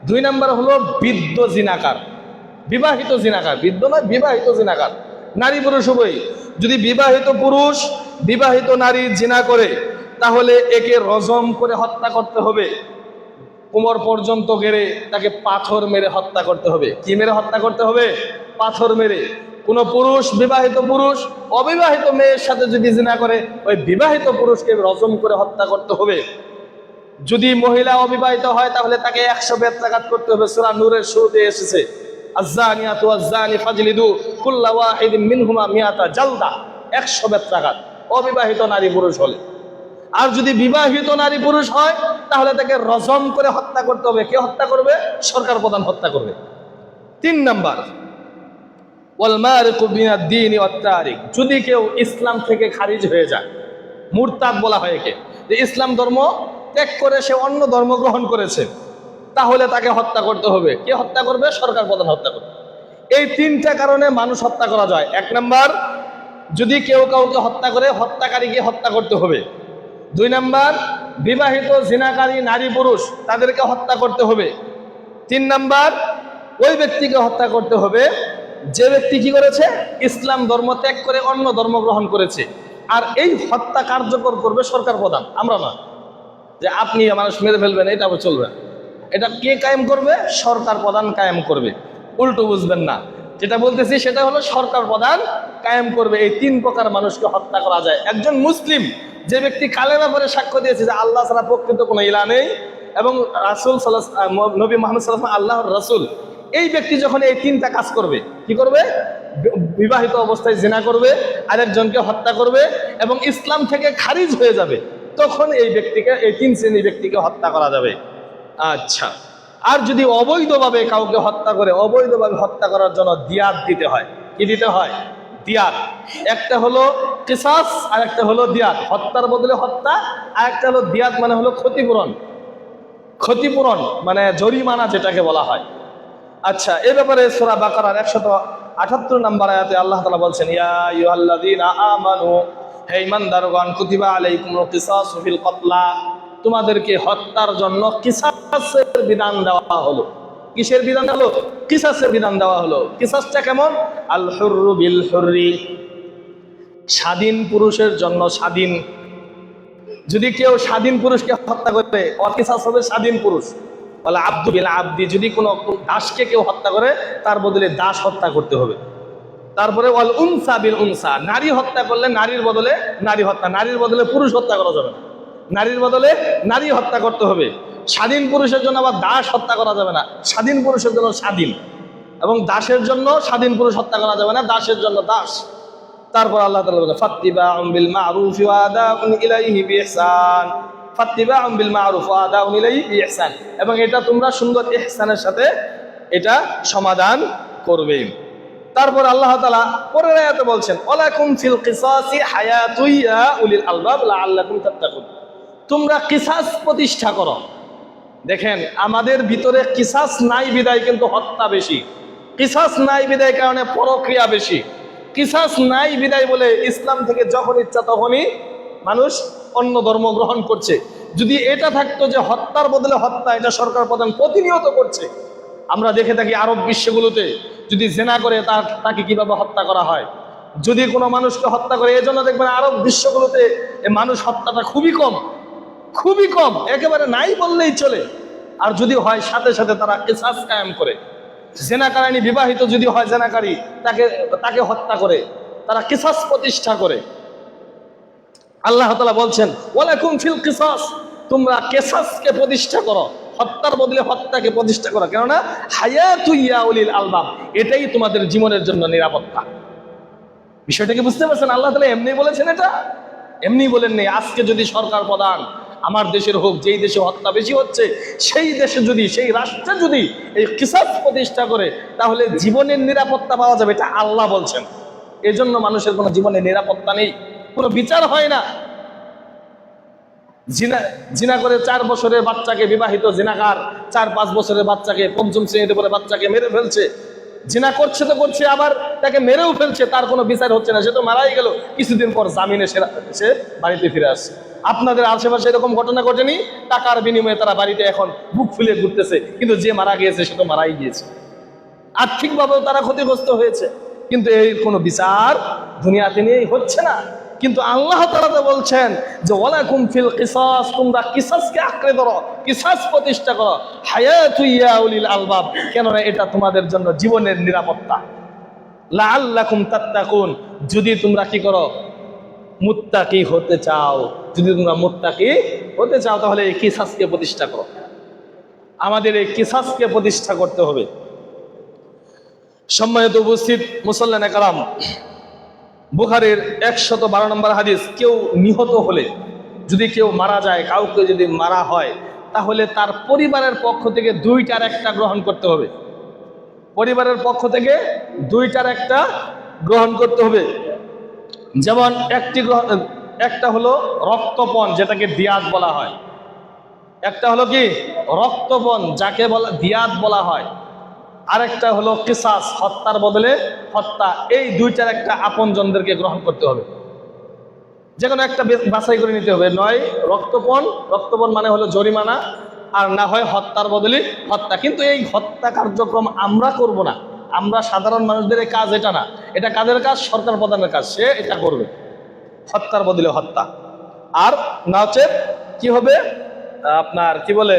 দুই নাম্বার হলো বৃদ্ধ জিনাকার, বিবাহিত জিনাকার, বৃদ্ধ নয়, বিবাহিত জিনাকার, নারী পুরুষ উভয়ই। যদি বিবাহিত পুরুষ বিবাহিত নারী জিনা করে, তাহলে একে রজম করে হত্যা করতে হবে, কোমর পর্যন্ত গেড়ে তাকে পাথর মেরে হত্যা করতে হবে। কি মেরে হত্যা করতে হবে? পাথর মেরে। কোন পুরুষ, বিবাহিত পুরুষ অবিবাহিত মেয়ের সাথে যদি জিনা করে, ওই বিবাহিত পুরুষকে রজম করে হত্যা করতে হবে। যদি মহিলা অবিবাহিত হয়, তাহলে তাকে 100 বেত্রাঘাত করতে হবে। সূরা নূরের শুরুতে এসেছে, আয-যানিয়াতু ওয়াজ-যানি ফাজলিদু কুল্লা ওয়াহিদিন মিনহুমা মিআতা জালদা, 100 বেত্রাঘাত অবিবাহিত নারী পুরুষ হলে। আর যদি বিবাহিত নারী পুরুষ হয়, তাহলে তাকে রজম করে হত্যা করতে হবে। কে হত্যা করবে? সরকার প্রধান হত্যা করবে। 3 নাম্বার ওয়াল মারিকু বিনাদ-দীনি ওয়াত-তারিক, যদি কেউ ইসলাম থেকে খারিজ হয়ে যায়, মুরতাদ বলা হয় একে, যে ইসলাম ধর্ম ত্যাগ করে সে অন্য ধর্ম গ্রহণ করেছে, তাহলে তাকে হত্যা করতে হবে। কে হত্যা করবে? সরকার প্রধান হত্যা করবে। এই তিনটা কারণে মানুষ হত্যা করা যায়। 1 নাম্বার, যদি কেউ কাউকে হত্যা করে, হত্যাকারীকে হত্যা করতে হবে। 2 নাম্বার, বিবাহিত জিনাকারী নারী পুরুষ তাদেরকে হত্যা করতে হবে। 3 নাম্বার, ওই ব্যক্তিকে হত্যা করতে হবে যে ব্যক্তি কি করেছে? ইসলাম ধর্ম ত্যাগ করে অন্য ধর্ম গ্রহণ করেছে। আর এই হত্যা কার্যকর করবে সরকার প্রধান, আমরা না। যে আপনি মানুষ মেরে ফেলবেন, এটা চলবে। এটা কে কায়েম করবে? সরকার প্রধান কায়েম করবে। উল্টো বুঝবেন না, যেটা বলতেছি সেটা হলো সরকার প্রধান কায়েম করবে। এই 3 প্রকার মানুষকে হত্যা করা যায়। একজন মুসলিম, যে ব্যক্তি কালেমা পড়ে সাক্ষ্য দিয়েছে যে আল্লাহ ছাড়া প্রকৃত কোনো ইলাহ নেই এবং রাসূল নবী মুহাম্মদ সাল্লাল্লাহু আলাইহি ওয়াসাল্লাম আল্লাহর রাসূল, এই ব্যক্তি যখন এই 3টা কাজ করবে, কি করবে? বিবাহিত অবস্থায় জিনা করবে, আরেকজনকে হত্যা করবে এবং ইসলাম থেকে খারিজ হয়ে যাবে, তখন এই ব্যক্তিকে, এই 3 শ্রেণীর ব্যক্তিকে হত্যা করা যাবে। আচ্ছা, আর যদি অবৈধভাবে কাউকে হত্যা করে, অবৈধভাবে হত্যা করার জন্য দিয়াত দিতে হয়। কি দিতে হয়? দিয়াত। একটা হলো কিসাস আর একটা হলো দিয়াত, হত্যার বদলে হত্যা। আর একটা হলো দিয়াত, মানে হলো ক্ষতিপূরণ। ক্ষতিপূরণ মানে জরিমানা যেটাকে বলা হয়। আচ্ছা, এই ব্যাপারে সূরা বাকারার 178 নম্বর আয়াতে আল্লাহ তাআলা বলছেন, ইয়া আইয়ুহাল্লাযীনা আমানু, হে ঈমানদারগণ, কুতিবা আলাইকুমুল কিসাসু ফিল কতলা, তোমাদেরকে হত্যার জন্য কিসাসের বিধান দেওয়া হলো। কিসের বিধান হলো? কিসাসের বিধান দেওয়া হলো। কিসাসটা কেমন? আল হুররু বিল হুররি, স্বাধীন পুরুষের জন্য স্বাধীন। যদি কেউ স্বাধীন পুরুষকে হত্যা করে, ওর কিসাস হবে স্বাধীন পুরুষ। বলে আব্দু বিল আব্দি, যদি কোনো দাসকে কেউ হত্যা করে তার বদলে দাস হত্যা করতে হবে। তারপরে ওয়াল উনসা বিল উনসা, নারী হত্যা করলে নারীর বদলে নারী হত্যা, নারীর বদলে পুরুষ হত্যা করা যাবে না, নারীর বদলে নারী হত্যা করতে হবে। স্বাধীন পুরুষের জন্য আবার দাস হত্যা করা যাবে না, স্বাধীন পুরুষের জন্য স্বাধীন, এবং দাসের জন্য স্বাধীন পুরুষ হত্যা করা যাবে না, দাসের জন্য দাস। তারপর আল্লাহ তাআলা বলেন ফাত্তিবাউম বিল মা'রুফ ওয়া আদাউন ইলাইহি বিইহসান, ফাত্তিবাউম বিল মা'রুফ ওয়া আদাউন ইলাইহি বিইহসান, এবং এটা তোমরা সুন্দর ইহসানের সাথে এটা সমাধান করবে। তারপর আল্লাহ তাআলা পরের আয়াতে বলছেন ওয়ালাকুম ফিল কিসাসি হায়াতুন ইয়া উলিল আলবাব লাআল্লাকুম তাত্তাকুন, তোমরা কিসাস প্রতিষ্ঠা করো। দেখেন, আমাদের ভিতরে কিসাস নাই বিদায় কিন্তু হত্যা বেশি, কিসাস নাই বিদায় কারণে পরক্রিয়া বেশি, কিসাস নাই বিদায় বলে ইসলাম থেকে যখন ইচ্ছা তখনই মানুষ অন্য ধর্ম গ্রহণ করছে। যদি এটা থাকতো যে হত্যার বদলে হত্যা, এটা সরকার প্রধান প্রতিনিয়ত করছে। আমরা দেখে থাকি আরব বিশ্বগুলোতে যদি জেনা করে তাকে কিভাবে হত্যা করা হয়, যদি কোনো মানুষকে হত্যা করে, এজন্য দেখবেন আরব বিশ্বগুলোতে মানুষ হত্যাটা খুবই কম, খুবই কম, একেবারে নাই বললেই চলে। আর যদি হয় সাথে সাথে তারা কিসাস কায়েম করে। জেনাকারী বিবাহিত যদি হয়, জেনাকারী তাকে হত্যা করে, তারা কিসাস প্রতিষ্ঠা করে। আল্লাহ তাআলা বলছেন ওয়ালাকুম ফিল কিসাস, তোমরা কিসাসকে প্রতিষ্ঠা করো, হত্যার বদলে হত্যাকে প্রতিষ্ঠা করো, কেননা হায়াতু ইয়া উলিল আলবাব, এটাই তোমাদের জীবনের জন্য নিরাপত্তা। বিষয়টা কি বুঝতে পারছেন? আল্লাহ তাআলা এমনি বলেছেন, এটা এমনি বলেন নেই। আজকে যদি সরকার প্রধান আমার দেশের হোক, যেই দেশে হত্যা বেশি হচ্ছে, সেই দেশে যদি, সেই রাষ্ট্রে যদি এই কিসাস প্রতিষ্ঠা করে, তাহলে জীবনের নিরাপত্তা পাওয়া যাবে, এটা আল্লাহ বলছেন। এজন্য মানুষের কোনো জীবনের নিরাপত্তা নেই, কোনো বিচার হয় না। জিনা করে 4 বছরের বাচ্চাকে, বিবাহিত জিনাকার 4-5 বছরের বাচ্চাকে, 5ম শ্রেণীতে পড়ে বাচ্চাকে মেরে ফেলছে। জিনা করছে তো করছে, আবার তাকে মেরেও ফেলছে, তার কোনো বিচার হচ্ছে না, সে তো মারাই গেল, কিছুদিন পর জামিনে সে বাড়িতে ফিরে আসছে। আপনাদের আশেপাশে এরকম ঘটনা ঘটেনি? টাকার বিনিময়ে তারা বাড়িতে এখন বুক ফুলে ঘুরতেছে, কিন্তু যে মারা গিয়েছে সে তো মারাই গিয়েছে, আর্থিকভাবেও তারা ক্ষতিগ্রস্ত হয়েছে, কিন্তু এই কোনো বিচার দুনিয়াতে নিয়েই হচ্ছে না। কিন্তু আল্লাহ তাআলা বলছেন যে ওয়ালাকুম ফিল কিসাস, তোমরা কিসাসকে আঁকড়ে ধরো, কিসাস প্রতিষ্ঠা করো, হায়াতু ইয়া উলিল আলবাব, কেননা এটা তোমাদের জন্য জীবনের নিরাপত্তা। লাআল্লাকুম তাত্তাকুন, যদি তোমরা কি করো? মুত্তাকি হতে চাও। যদি তোমরা মুত্তাকি হতে চাও তাহলে এই কিসাসকে প্রতিষ্ঠা করো। আমাদের এই কিসাসকে প্রতিষ্ঠা করতে হবে। সম্মানিত উপস্থিত মুসল্লানে কারাম, বুখারীর 112 নম্বর হাদিস, কেউ নিহত হলে, যদি কেউ মারা যায়, কাউকে যদি মারা হয়, তাহলে তার পরিবারের পক্ষ থেকে 2টার একটা গ্রহণ করতে হবে। পরিবারের পক্ষ থেকে 2টার একটা গ্রহণ করতে হবে। যেমন একটা হলো রক্তপণ, যেটাকে দিয়াত বলা হয়। একটা হলো কি রক্তপণ, যাকে দিয়াত বলা হয়। আরেকটা হলো কিসাস, হত্যার বদলে হত্যা। এই 2টার একটা আপনজনদেরকে গ্রহণ করতে হবে, যে কোনো একটা বাছাই করে নিতে হবে। নয় রক্তপণ মানে হলো জরিমানা, আর না হয় হত্যার বদলে হত্যা। কিন্তু এই হত্যা কার্যক্রম আমরা করব না, আমরা সাধারণ মানুষদের এই কাজ এটা না, এটা কাদের কাজ? সরকার প্রধানের কাজ, সে এটা করবে, হত্যার বদলে হত্যা। আর নচেত কি হবে? আপনার কি বলে,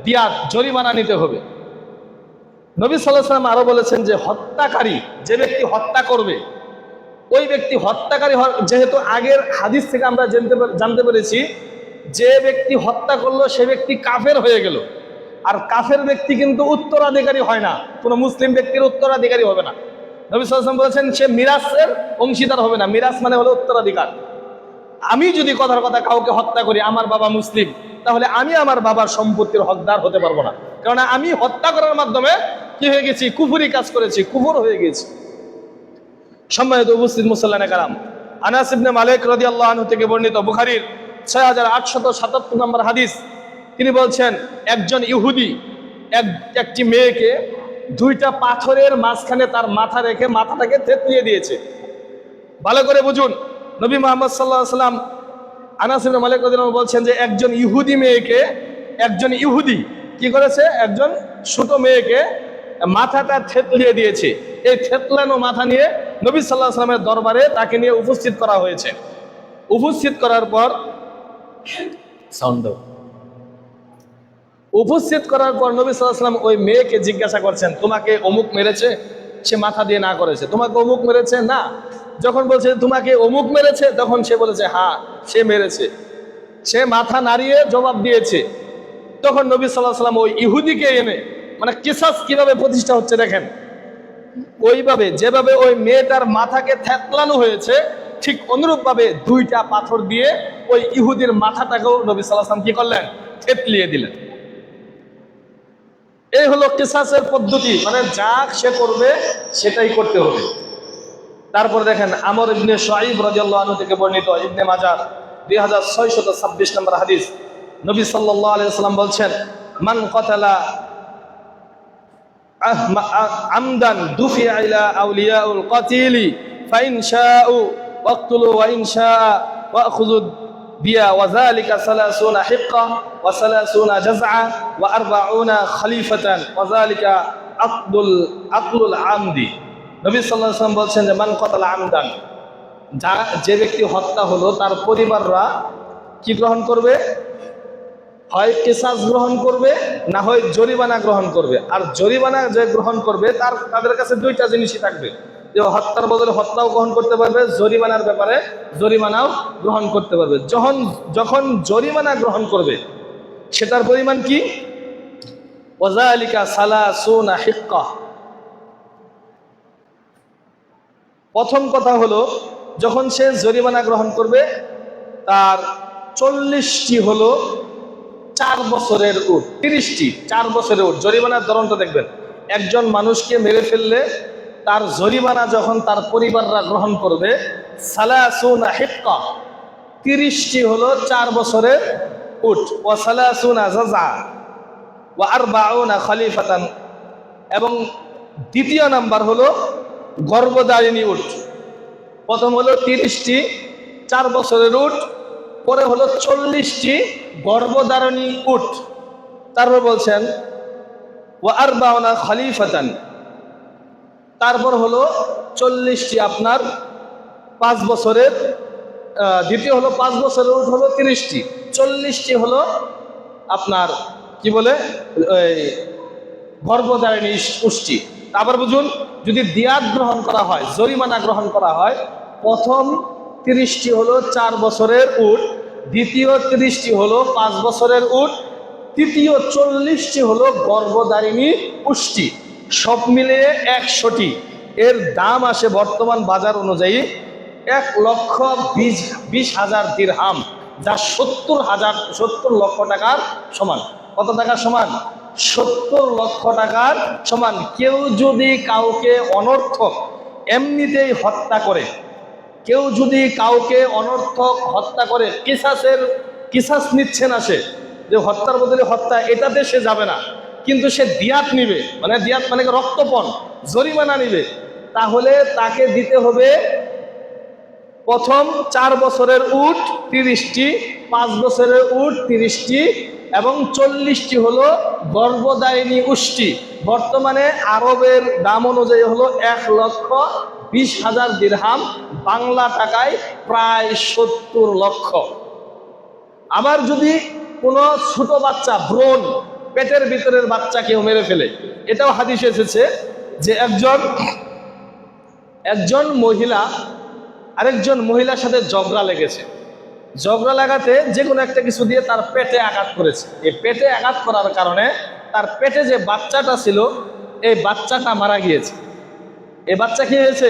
দিয়াত, জরিমানা নিতে হবে। নবী সাল্লাল্লাহু আলাইহি ওয়াসাল্লাম আরো বলেছেন যে হত্যাকারী, যে ব্যক্তি হত্যা করবে, ওই ব্যক্তি হত্যাকারী, যেহেতু আগের হাদিস থেকে আমরা জানতে পেরেছি যে ব্যক্তি হত্যা করলো সে ব্যক্তি কাফের হয়ে গেল। আর কাফের ব্যক্তি কিন্তু উত্তরাধিকারী হয় না, কোনো মুসলিম ব্যক্তির উত্তরাধিকারী হবে না। নবী সাল্লাল্লাহু আলাইহি ওয়াসাল্লাম বলেছেন সে মিরাসের অংশীদার হবে না। মিরাস মানে হলো উত্তরাধিকার। আমি যদি কথার কথা কাউকে হত্যা করি, আমার বাবা মুসলিম, তাহলে আমি আমার বাবার সম্পত্তির হকদার হতে পারবো না, কারণ আমি হত্যা করার মাধ্যমে কি হয়ে গেছি? কুফরি কাজ করেছি, কুফর হয়ে গেছি। সম্মানিত উপস্থিত মুসল্লানে কারাম, আনাস ইবনে মালিক রাদিয়াল্লাহু আনহু থেকে বর্ণিত, বুখারীর 6877 নম্বর হাদিস, তিনি বলছেন একজন ইহুদি একটি মেয়েকে 2টা পাথরের মাঝখানে তার মাথা রেখে মাথাটাকে থেতলিয়ে দিয়েছে। ভালো করে বুঝুন, নবী মুহাম্মদ সাল্লাল্লাহু আলাইহি ওয়াসাল্লাম, আনাস ইবনে মালিক রাদিয়াল্লাহু আনহু বলছেন যে একজন ইহুদি মেয়েকে, একজন ইহুদি কি করেছে, একজন ছোট মেয়েকে মাথাটা থেতলিয়ে দিয়েছে। এই থেতলানো মাথা নিয়ে নবী সাল্লাল্লাহু আলাইহি ওয়াসাল্লামের দরবারে তাকে নিয়ে উপস্থিত করা হয়েছে। উপস্থিত করার পর নবী সাল্লাল্লাহু আলাইহি ওয়াসাল্লাম ওই মেয়েকে জিজ্ঞাসা করছেন, তোমাকে অমুক মেরেছে? সে মাথা দিয়ে না করেছে। তোমাকে অমুক মেরেছে? না। যখন বলছে তোমাকে অমুক মেরেছে, তখন সে বলেছে হ্যাঁ সে মেরেছে। সে মাথা নাড়িয়ে জবাব দিয়েছে। তখন নবী সাল্লাল্লাহু আলাইহি ওয়াসাল্লাম ওই ইহুদিকে এনে, মানে কিসাস কিভাবে প্রতিষ্ঠা হচ্ছে দেখেন, ওইভাবে যেভাবে ওই মেয়েটার মাথাকে থেতলানো হয়েছে ঠিক অনুরূপ ভাবে 2টা পাথর দিয়ে ওই ইহুদির মাথাটাকেও নবী সাল্লাল্লাহু আলাইহি ওয়াসাল্লাম কি করলেন, থেতলিয়ে দিলেন। এই হলো কিসাসের পদ্ধতি, মানে যা সে করবে সেটাই করতে হবে। তারপরে দেখেন আমর ইবনে শুআইব রাদিয়াল্লাহু আনহু থেকে বর্ণিত, ইবনে মাজাহ 2626 নম্বর হাদিস, নবী সাল্লাল্লাহু আলাইহি ওয়াসাল্লাম বলছেন, মান ক্বাতালা আমদান দুফিয়া ইলা আউলিয়াউল কাতিলি ফাইন শাউ ওয়াকতুলু ওয়া ইন শাআ ওয়াখুযু বিয়া ওয়া যালিকা 30 হিক্কা ওয়া 30 জাযআ ওয়া 40 খলিফাতান ওয়া যালিকা আকলুল আমদি। নবী সাল্লাল্লাহু আলাইহি ওয়াসাল্লাম বলছেন যে মান ক্বাতালা আমদান, যে ব্যক্তি হত্যা হলো তার পরিবাররা কি গ্রহণ করবে, হয় কিসাস গ্রহণ করবে, না হয় জরিমানা গ্রহণ করবে। আর জরিমানা যে গ্রহণ করবে তাদের কাছে 2টা জিনিসই থাকবে, যে হত্যার বদলে হত্যাও গ্রহণ করতে পারবে, জরিমানার ব্যাপারে জরিমানাও গ্রহণ করতে পারবে। যখন জরিমানা গ্রহণ করবে সেটার পরিমাণ কি, ওয়াযালিকা 30 হিক্কা। প্রথম কথা হলো যখন সে জরিমানা গ্রহণ করবে তার 40টি হলো 4 বছরের উট, 30টি 4 বছরের উট। জরিমানার ধরনটা দেখবেন, একজন মানুষকে মেরে ফেললে তার জরিমানা যখন তার পরিবাররা গ্রহণ করবে 30 হিক্কা, 30টি হলো 4 বছরের উট, ওয়া 30 জাযা ওয়া 40 খলিফাতান। এবং দ্বিতীয় নাম্বার হলো গর্ভধারিণী উট। প্রথম হলো 30টি 4 বছরের উট, পরে হলো 40টি গর্ভধারণী উট। তারপর বলছেন ওয়া 40 খলিফাতান, তারপর হলো 40টি আপনার 5 বছরের, দ্বিতীয় হলো 5 বছরের উট হলো 30টি, 40টি হলো আপনার কি বলে গর্ভধারিণী পুষ্টি। আবার বুঝুন, যদি দিয়াত গ্রহণ করা হয়, জরিমানা গ্রহণ করা হয়, প্রথম 30টি হলো 4 বছরের উট, দ্বিতীয় 30টি হলো 5 বছরের উট, তৃতীয় 40টি হলো গর্ভধারিণী পুষ্টি। সব মিলিয়ে 100টি। এর দাম আসে বর্তমান বাজার অনুযায়ী 1,20,000 দিরহাম, যা 70 লক্ষ টাকার সমান। কত টাকার সমান? 70 লক্ষ টাকার সমান। কেউ যদি কাউকে অনর্থক এমনিতেই হত্যা করে, কেউ যদি কাউকে অনর্থক হত্যা করে, কিসাস নিচ্ছে না, সে যে হত্যার বদলে হত্যা, এটাতে সে যাবে না, কিন্তু সে দিয়াত নিবে, মানে দিয়াত মানে রক্তপণ, জরিমানা নিবে, তাহলে তাকে দিতে হবে প্রথম 4 বছরের উট 30টি, 5 বছরের উট 30টি এবং 40টি হলো গর্ভধারিণী উষ্টি। বর্তমানে আরবের দাম অনুযায়ী হলো 1,20,000 দিরহাম, বাংলা টাকায় প্রায় 70 লক্ষ। আবার যদি কোনো ছোট বাচ্চা, ভ্রূণ, পেটের ভিতরের বাচ্চা কেউ মেরে ফেলে, এটাও হাদিসে এসেছে যে একজন মহিলা আরেকজন মহিলার সাথে ঝগড়া লেগেছে, ঝগড়া লাগাতে যে কোনো একটা কিছু দিয়ে তার পেটে আঘাত করেছে। এই পেটে আঘাত করার কারণে তার পেটে যে বাচ্চাটা ছিল, এই বাচ্চাটা মারা গিয়েছে। এই বাচ্চা কি হয়েছে?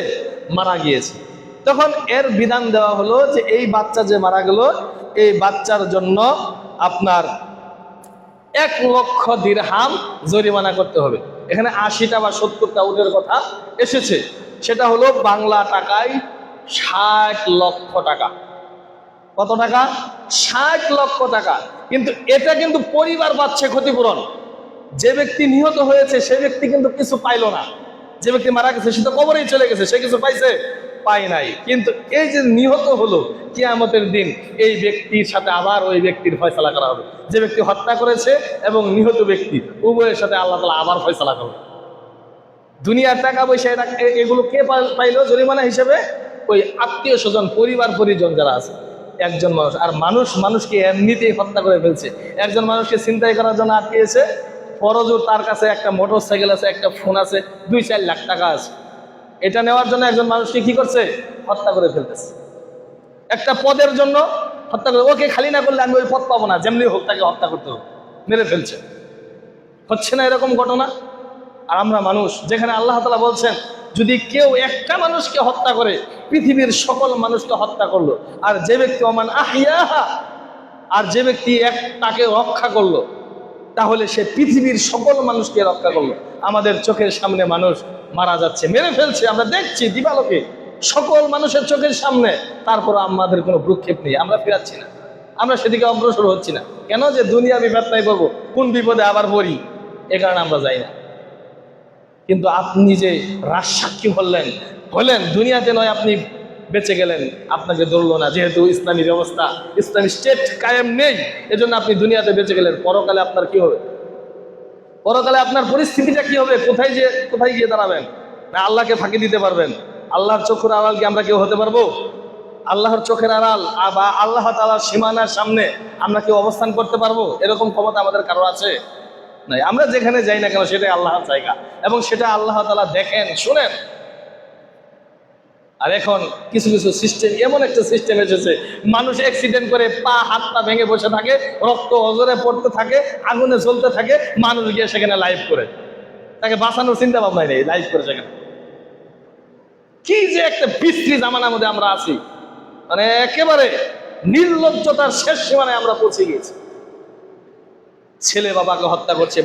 মারা গিয়েছে। তখন এর বিধান দেওয়া হলো যে এই বাচ্চা যে মারা গেল, এই বাচ্চার জন্য আপনার 1 লক্ষ দিরহাম জরিমানা করতে হবে। এখানে 80টা বা 70টা উটের কথা এসেছে, সেটা হলো বাংলা টাকায় 60 লক্ষ টাকা। কত টাকা? 60 লক্ষ টাকা। কিন্তু এটা কিন্তু পরিবার পাচ্ছে ক্ষতিপূরণ। যে ব্যক্তি নিহত হয়েছে সে ব্যক্তি কিন্তু কিছু পাইল না, যে ব্যক্তি মারা গেছে সে তো কবরেই চলে গেছে, সে কিছু পাইছে? পাই নাই, কিন্তু এই যে নিহত হলো, কিয়ামতের দিন এই ব্যক্তির সাথে আবার ওই ব্যক্তির ফয়সালা করা হবে। যে ব্যক্তি হত্যা করেছে এবং নিহত ব্যক্তি উভয়ের সাথে আল্লাহ তাআলা আবার ফয়সালা করবে। দুনিয়ার টাকা পয়সা এগুলো কে পাইলো জরিমানা হিসেবে? ওই আত্মীয় স্বজন, পরিবার পরিজন যারা আছে। একজন মানুষ, আর মানুষকে এমনিতেই হত্যা করে ফেলছে। একজন মানুষকে ছিনতাই করার জন্য আটকিয়েছে, ফরজুর তার কাছে একটা মোটর সাইকেল আছে, একটা ফোন আছে, 2-4 লাখ টাকা আছে, এটা নেওয়ার জন্য একজন মানুষকে কি করছে? হত্যা করে ফেলতেছে। একটা পদের জন্য হত্যা করে, ওকে খালি না করলে আমি ওই পদ পাবো না, যেমনি হোক তাকে হত্যা করতে হবে, মেরে ফেলছে। হচ্ছে না এরকম ঘটনা? আর আমরা মানুষ, যেখানে আল্লাহ তাআলা বলছেন যদি কেউ একটা মানুষকে হত্যা করে পৃথিবীর সকল মানুষকে হত্যা করলো, আর যে ব্যক্তি ওমান আহিয়াহা, আর যে ব্যক্তি তাকে রক্ষা করলো, তাহলে সে পৃথিবীর সকল মানুষকে রক্ষা করলো। আমাদের চোখের সামনে মানুষ মারা যাচ্ছে, মেরে ফেলছে, আমরা দেখছি দিবালোকে সকল মানুষের চোখের সামনে, তারপর আমাদের কোনো ভ্রুক্ষেপ নেই, আমরা ফিরাচ্ছি না, আমরা সেদিকে অগ্রসর হচ্ছি না। কেন? যে দুনিয়া বিপদ নাই করবো, কোন বিপদে আবার পড়ি, এ কারণে আমরা যাই না। কিন্তু আপনি যে রাজসাক্ষী হলেন দুনিয়াতে নয়, আপনি বেঁচে গেলেন, আপনাকে ধরলো না, যেহেতু ইসলামী ব্যবস্থা, ইসলামী স্টেট কায়েম নেই, এজন্য আপনি দুনিয়াতে বেঁচে গেলেন। পরকালে আপনার কি হবে? পরকালে আপনার পরিস্থিতিটা কি হবে? কোথায় গিয়ে দাঁড়াবেন? না আল্লাহকে ফাঁকি দিতে পারবেন? আল্লাহর চোখের আড়াল কি আমরা কেউ হতে পারবো? আল্লাহর চোখের আড়াল বা আল্লাহ তাআলার সীমানার সামনে আমরা কেউ অবস্থান করতে পারবো? এরকম ক্ষমতা আমাদের কারো আছে? নাই। আমরা যেখানে যাই না কেন সেটাই আল্লাহর জায়গা, এবং সেটা আল্লাহ তাআলা দেখেন, শুনেন। আর এখন কিছু সিস্টেম, এমন একটা সিস্টেম এসেছে, মানুষ অ্যাক্সিডেন্ট করে হাত পা ভেঙে বসে থাকে, রক্ত অজরে পড়তে থাকে, আগুনে জ্বলতে থাকে, মানুষ গিয়ে সেখানে লাইভ করে, তাকে বাঁচানোর চিন্তা ভাবনা নেই, লাইভ করে সেখানে। কি যে একটা বিশ্রী জামানার মধ্যে আমরা আছি, মানে একেবারে নির্লজ্জতার শেষ সীমানায় আমরা পৌঁছে গিয়েছি। ছেলে বাবাকে হত্যা করছে,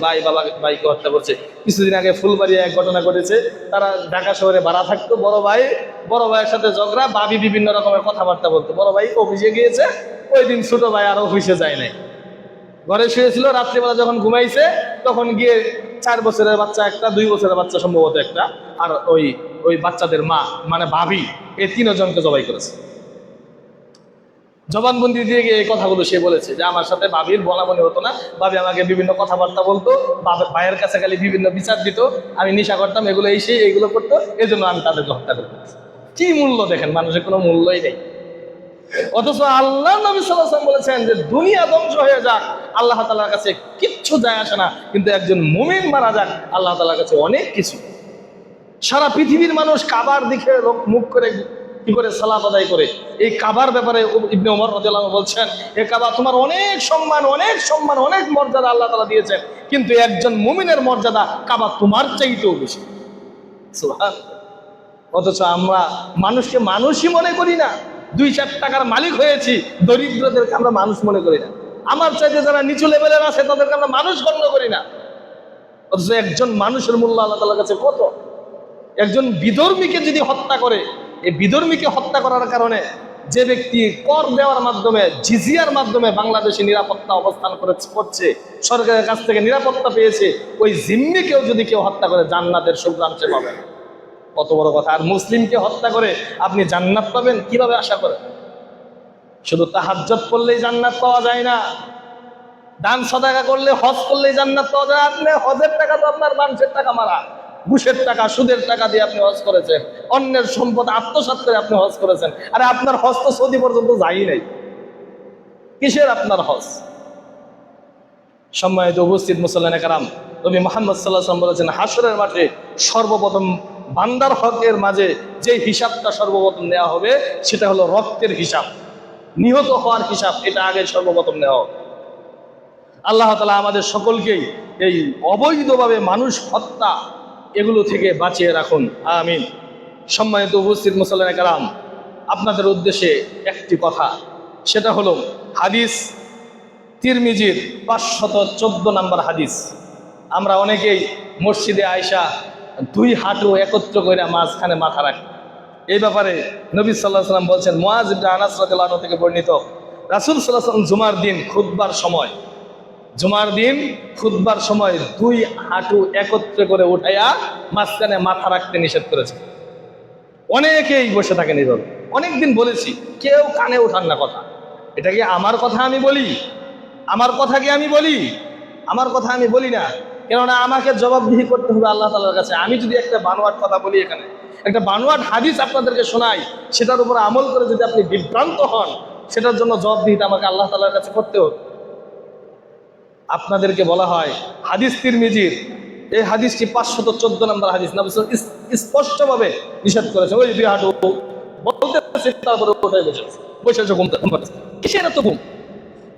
ভাইকে হত্যা করছে। কিছুদিন আগে ফুলবাড়িয়া এক ঘটনা ঘটেছে, তারা ঢাকা শহরে ভাড়া থাকতো, বড় ভাইয়ের সাথে ঝগড়া, ভাবি বিভিন্ন রকমের কথাবার্তা বলতো। বড় ভাই অফিসে গিয়েছে, ওই দিন ছোট ভাই আর অফিসে যায় নাই, ঘরে শুয়েছিল। রাত্রিবেলা যখন ঘুমাইছে তখন গিয়ে 4 বছরের বাচ্চা একটা, 2 বছরের বাচ্চা সম্ভবত একটা, আর ওই বাচ্চাদের মা মানে ভাবি, এই 3 জনকে জবাই করেছে। জবানবন্দি দিয়ে গিয়ে এই কথাগুলো সে বলেছে যে আমার সাথে ভাবির বলাবলি হতো না, ভাবি আমাকে বিভিন্ন কথাবার্তা বলতো, ভাইয়ের কাছে খালি বিভিন্ন বিচার দিত, আমি নেশা করতাম, এগুলো এইগুলো করতো, এই জন্য আমি তাদেরকে হত্যা করে ফেলেছি। কি মূল্য দেখেন, মানুষের কোনো মূল্যই নেই। অথচ আল্লাহ নবী সাল্লাল্লাহু আলাইহি ওয়াসাল্লাম বলেছেন যে দুনিয়া ধ্বংস হয়ে যাক, আল্লাহ তাআলার কাছে কিচ্ছু যায় আসে না, কিন্তু একজন মুমিন মারা যাক, আল্লাহ তাআলার কাছে অনেক কিছু। সারা পৃথিবীর মানুষ কাবার দিকে মুখ করে কি করে সালাত আদায় করে, এই কাবার ব্যাপারে ইবনে ওমর রাদিয়াল্লাহু আনহু বলছেন, এই কাবা তোমার অনেক সম্মান, অনেক মর্যাদা আল্লাহ তাআলা দিয়েছেন, কিন্তু একজন মুমিনের মর্যাদা কাবা তোমার চাইতেও বেশি। সুবহানাল্লাহ। অথচ আমরা মানুষকে মানুষই মনে করি না, 2-4 টাকার মালিক হয়েছি, দরিদ্রদেরকে আমরা মানুষ মনে করি না, আমার চাইতে যারা নিচু লেভেলের আছে তাদেরকে আমরা মানুষ গণ্য করি না। অথচ একজন মানুষের মূল্য আল্লাহ তাআলার কাছে কত। একজন বিধর্মীকে যদি হত্যা করে, এই বিধর্মীকে হত্যা করার কারণে যে ব্যক্তি কর দেওয়ার মাধ্যমে, জিজিয়ার মাধ্যমে বাংলাদেশে নিরাপত্তা অবস্থান করছে, সরকারের কাছ থেকে নিরাপত্তা পেয়েছে, ওই জিম্মিকেও যদি কেউ হত্যা করে জান্নাতের সুগ্রাম সে পাবেন। কত বড় কথা। আর মুসলিমকে হত্যা করে আপনি জান্নাত পাবেন কিভাবে আশা করেন? শুধু তাহাজ্জুদ করলেই জান্নাত পাওয়া যায় না, দান সাদাকা করলে, হজ করলেই জান্নাত পাওয়া যায়। আপনি হজের টাকা তো আপনার মানুষের টাকা মারা, ঘুষের টাকা, সুদের টাকা দিয়ে আপনি হজ করেছেন, অন্যের সম্পদ আত্মসাৎ করে আপনি হজ করেছেন। আরে আপনার হজ তো সৌদি পর্যন্ত যাই নাই, কিসের আপনার হজ? সম্মানিত উপস্থিত মুসল্লিনে কেরাম, নবী মুহাম্মদ সাল্লাল্লাহু আলাইহি ওয়াসাল্লাম বলেছেন, হাসরের মাঠে সর্বপ্রথম বান্দার হকের মাঝে যে হিসাবটা সর্বপ্রথম নেওয়া হবে সেটা হলো রক্তের হিসাব, নিহত হওয়ার হিসাব, এটা আগে সর্বপ্রথম নেওয়া হবে। আল্লাহ তাআলা আমাদের সকলকেই এই অবৈধভাবে মানুষ হত্যা এগুলো থেকে বাঁচিয়ে রাখুন, আমিন। সম্মানিত উপস্থিত মুসল্লিনে কেরাম, আপনাদের উদ্দেশ্যে একটি কথা, সেটা হলো হাদিস তিরমিজির 514 নম্বর হাদিস। আমরা অনেকেই মসজিদে আয়েশা 2 হাঁটু একত্র করে মাঝখানে মাথা রাখি। এই ব্যাপারে নবী সাল্লাল্লাহু আলাইহি ওয়াসাল্লাম বলছেন, মুআয ইবনে আনাস রাদিয়াল্লাহু আনহু থেকে বর্ণিত, রাসূল সাল্লাল্লাহু আলাইহি ওয়াসাল্লাম জুমার দিন খুতবার সময় 2 হাঁটু একত্রে করে উঠাইয়া মাঝখানে মাথা রাখতে নিষেধ করেছেন। অনেকেই বসে থাকেন এইভাবে। অনেকদিন বলেছি, কেউ কানে ওঠান না কথা। এটা কি আমার কথা আমি বলি? আমার কথা কি আমি বলি? আমার কথা আমি বলি না, কেননা আমাকে জবাবদিহি করতে হবে আল্লাহ তাআলার কাছে। আমি যদি একটা বানোয়াট কথা বলি, এখানে একটা বানোয়াট হাদিস আপনাদেরকে শোনাই, সেটার উপর আমল করে যদি আপনি বিভ্রান্ত হন, সেটার জন্য জবাবদিহিতা আমাকে আল্লাহ তাআলার কাছে করতে হবে। আপনাদেরকে বলা হয় হাদিস তিরমিজির এই হাদিসটি 514 নম্বর হাদিস, নবী সাল্লাল্লাহু আলাইহি ওয়াসাল্লাম স্পষ্টভাবে নিষেধ করেছে। ওই দুই হাঁটু বলতে তারপরে উঠে বসেছে ঘুম। কিসের এত ঘুম?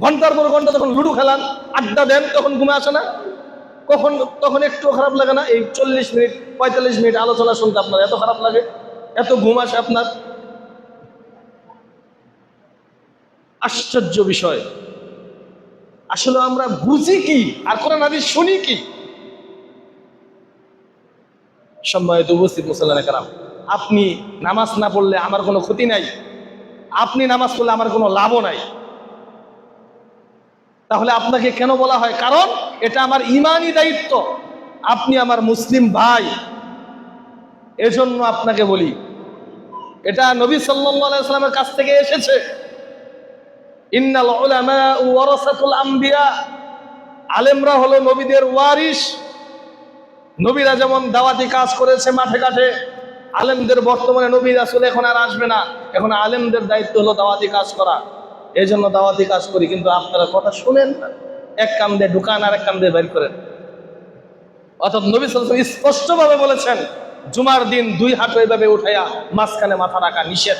ঘন্টার পর ঘন্টা যখন লুডু খেলান, আড্ডা দেন, তখন ঘুমে আসে না? তখন একটু খারাপ লাগে না? এই 40 মিনিট 45 মিনিট আলোচনা শুনতে আপনার এত খারাপ লাগে, এত ঘুম আসে আপনার? আশ্চর্য বিষয়। আসলে আমরা বুঝি কি আর কোরআন হাদিস শুনি কি? সম্মানিত উপস্থিত মুসল্লিয়ানে কেরাম, আপনি নামাজ না পড়লে আমার কোনো ক্ষতি নাই, আপনি নামাজ পড়লে আমার কোনো লাভও নাই। তাহলে আপনাকে কেন বলা হয়? কারণ এটা আমার ঈমানি দায়িত্ব, আপনি আমার মুসলিম ভাই, এজন্য আপনাকে বলি। এটা নবী সাল্লাল্লাহু আলাইহি ওয়াসাল্লামের কাছ থেকে এসেছে। ইন্নাল উলামা ওয়ারাসাতুল আম্বিয়া, আলেমরা হলো নবীদের ওয়ারিস। নবীরা যেমন দাওয়াতি কাজ করেছে মাঠে ঘাটে, আলেমদের বর্তমানে নবী রাসূল এখন আর আসবে না, এখন আলেমদের দায়িত্ব হলো দাওয়াতি কাজ করা। এই জন্য দাওয়াতি কাজ করি, কিন্তু আপনারা কথা শুনেন না, এক কান দিয়ে ঢুকান আর এক কান দিয়ে বের করেন। অর্থাৎ নবী সাল্লাল্লাহু আলাইহি ওয়াসাল্লাম স্পষ্টভাবে বলেছেন, জুমার দিন দুই হাঁটু এইভাবে উঠাইয়া মাঝখানে মাথা রাখা নিষেধ,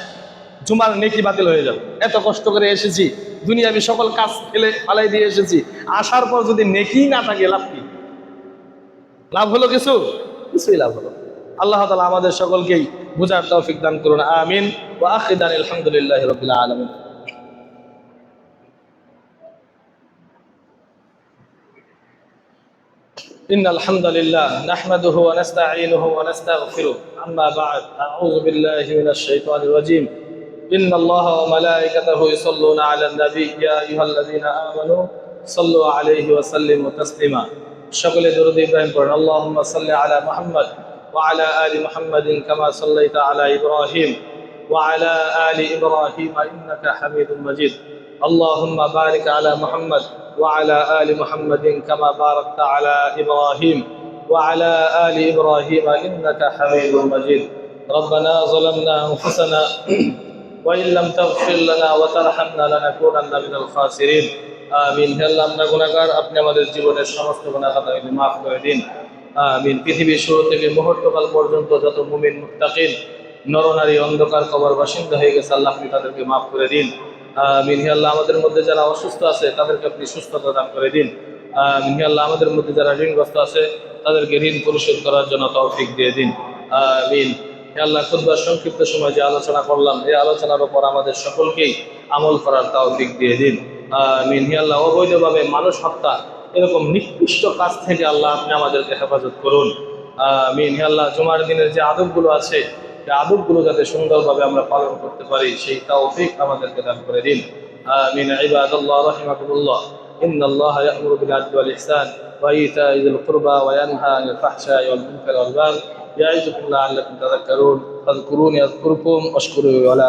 জুমার নেকি বাতিল হয়ে যাবে। এত কষ্ট করে এসেছি, দুনিয়াবি সকল কাজ ফেলে ফালাই দিয়ে এসেছি, আসার পর যদি নেকি না থাকে লাভ কি? লাভ হলো কিছু? কিছুই লাভ হলো। আল্লাহ তাআলা আমাদের সকলকেই বুঝার তৌফিক দান করুন, আমিন। ওয়া আখিরু আলহামদুলিল্লাহি রাব্বিল আলামিন। إن الحمد لله نحمده ونستعينه ونستغفره، أما بعد أعوذ بالله من الشيطان الرجيم. إن الله وملائكته يصلون على النبي يا أيها الذين آمنوا صلوا عليه وسلموا تسليما। সকলে দরুদ ইব্রাহিম পড়েন। আল্লাহুম্মা সাল্লি আলা মুহাম্মদ ওয়া আলা আলি মুহাম্মাদিন কামা সাল্লাইতা আলা ইব্রাহিম ওয়া আলা আলি ইব্রাহিম ইন্নাকা হামিদুম মাজিদ। আল্লাহুম্মা বারিক আলা মুহাম্মদ ওয়া আলা আলি মুহাম্মাদিন কামা বারাকতা আলা ইব্রাহিম ওয়া আলা আলি ইব্রাহিম ইন্নাকা হামিদুম মাজিদ। ربنا ظلمنا أنفسنا وإن لم تغفر لنا وترحمنا لنكونن من الخاسرين। আমিন। হে আল্লাহ, আমরা গুনাহগার, আপনি আমাদের জীবনের সমস্ত গুনাহ খাতাগুলি মাফ করে দিন। আমিন। পৃথিবীর শুরু থেকে মুহূর্তকাল পর্যন্ত যত মুমিন মুত্তাকিন নরনারী অন্ধকার কবর বাসিন্দা হয়ে গেছে, আল্লাহ আপনি তাদেরকে মাফ করে দিন। আমিন। হে আল্লাহ, আমাদের মধ্যে যারা অসুস্থ আছে তাদেরকে আপনি সুস্থতা দান করে দিন। আমিন। হে আল্লাহ, আমাদের মধ্যে যারা ঋণগ্রস্ত আছে তাদেরকে ঋণ পরিশোধ করার জন্য তৌফিক দিয়ে দিন। আমিন। হে আল্লাহ, খুতবার সংক্ষিপ্ত সময় যে আলোচনা করলাম, এই আলোচনার উপর আমাদের সকলকেই আমল করার তৌফিক দিয়ে দিন। আমিন। হে আল্লাহ, অবৈধভাবে মানুষ হত্যা এরকম নিকৃষ্ট কাজ থেকে আল্লাহ আপনি আমাদেরকে হেফাজত করুন। আমিন। হে আল্লাহ, জুমার দিনের যে আদবগুলো আছে, এই আদবগুলো যাতে সুন্দরভাবে আমরা পালন করতে পারি, সেই তৌফিক আমাদেরকে দান করে দিন। আমিন। ইবাদাল্লাহ রাহিমাকুমুল্লাহ, ইন্নাল্লাহা ইয়া'মুরু বিল আদলি ওয়াল ইহসান ওয়া ইতা'i যিল কুরবা ওয়া ইয়ানহা আনিল ফাহশাই ওয়াল মুনকারি ওয়াল বাগই ইয়া'iযুকুম লা'আল্লাকুম তাযাক্কারুন। ফাযকুরুনি আযকুরকুম ওয়াশকুরু লি ওয়া লা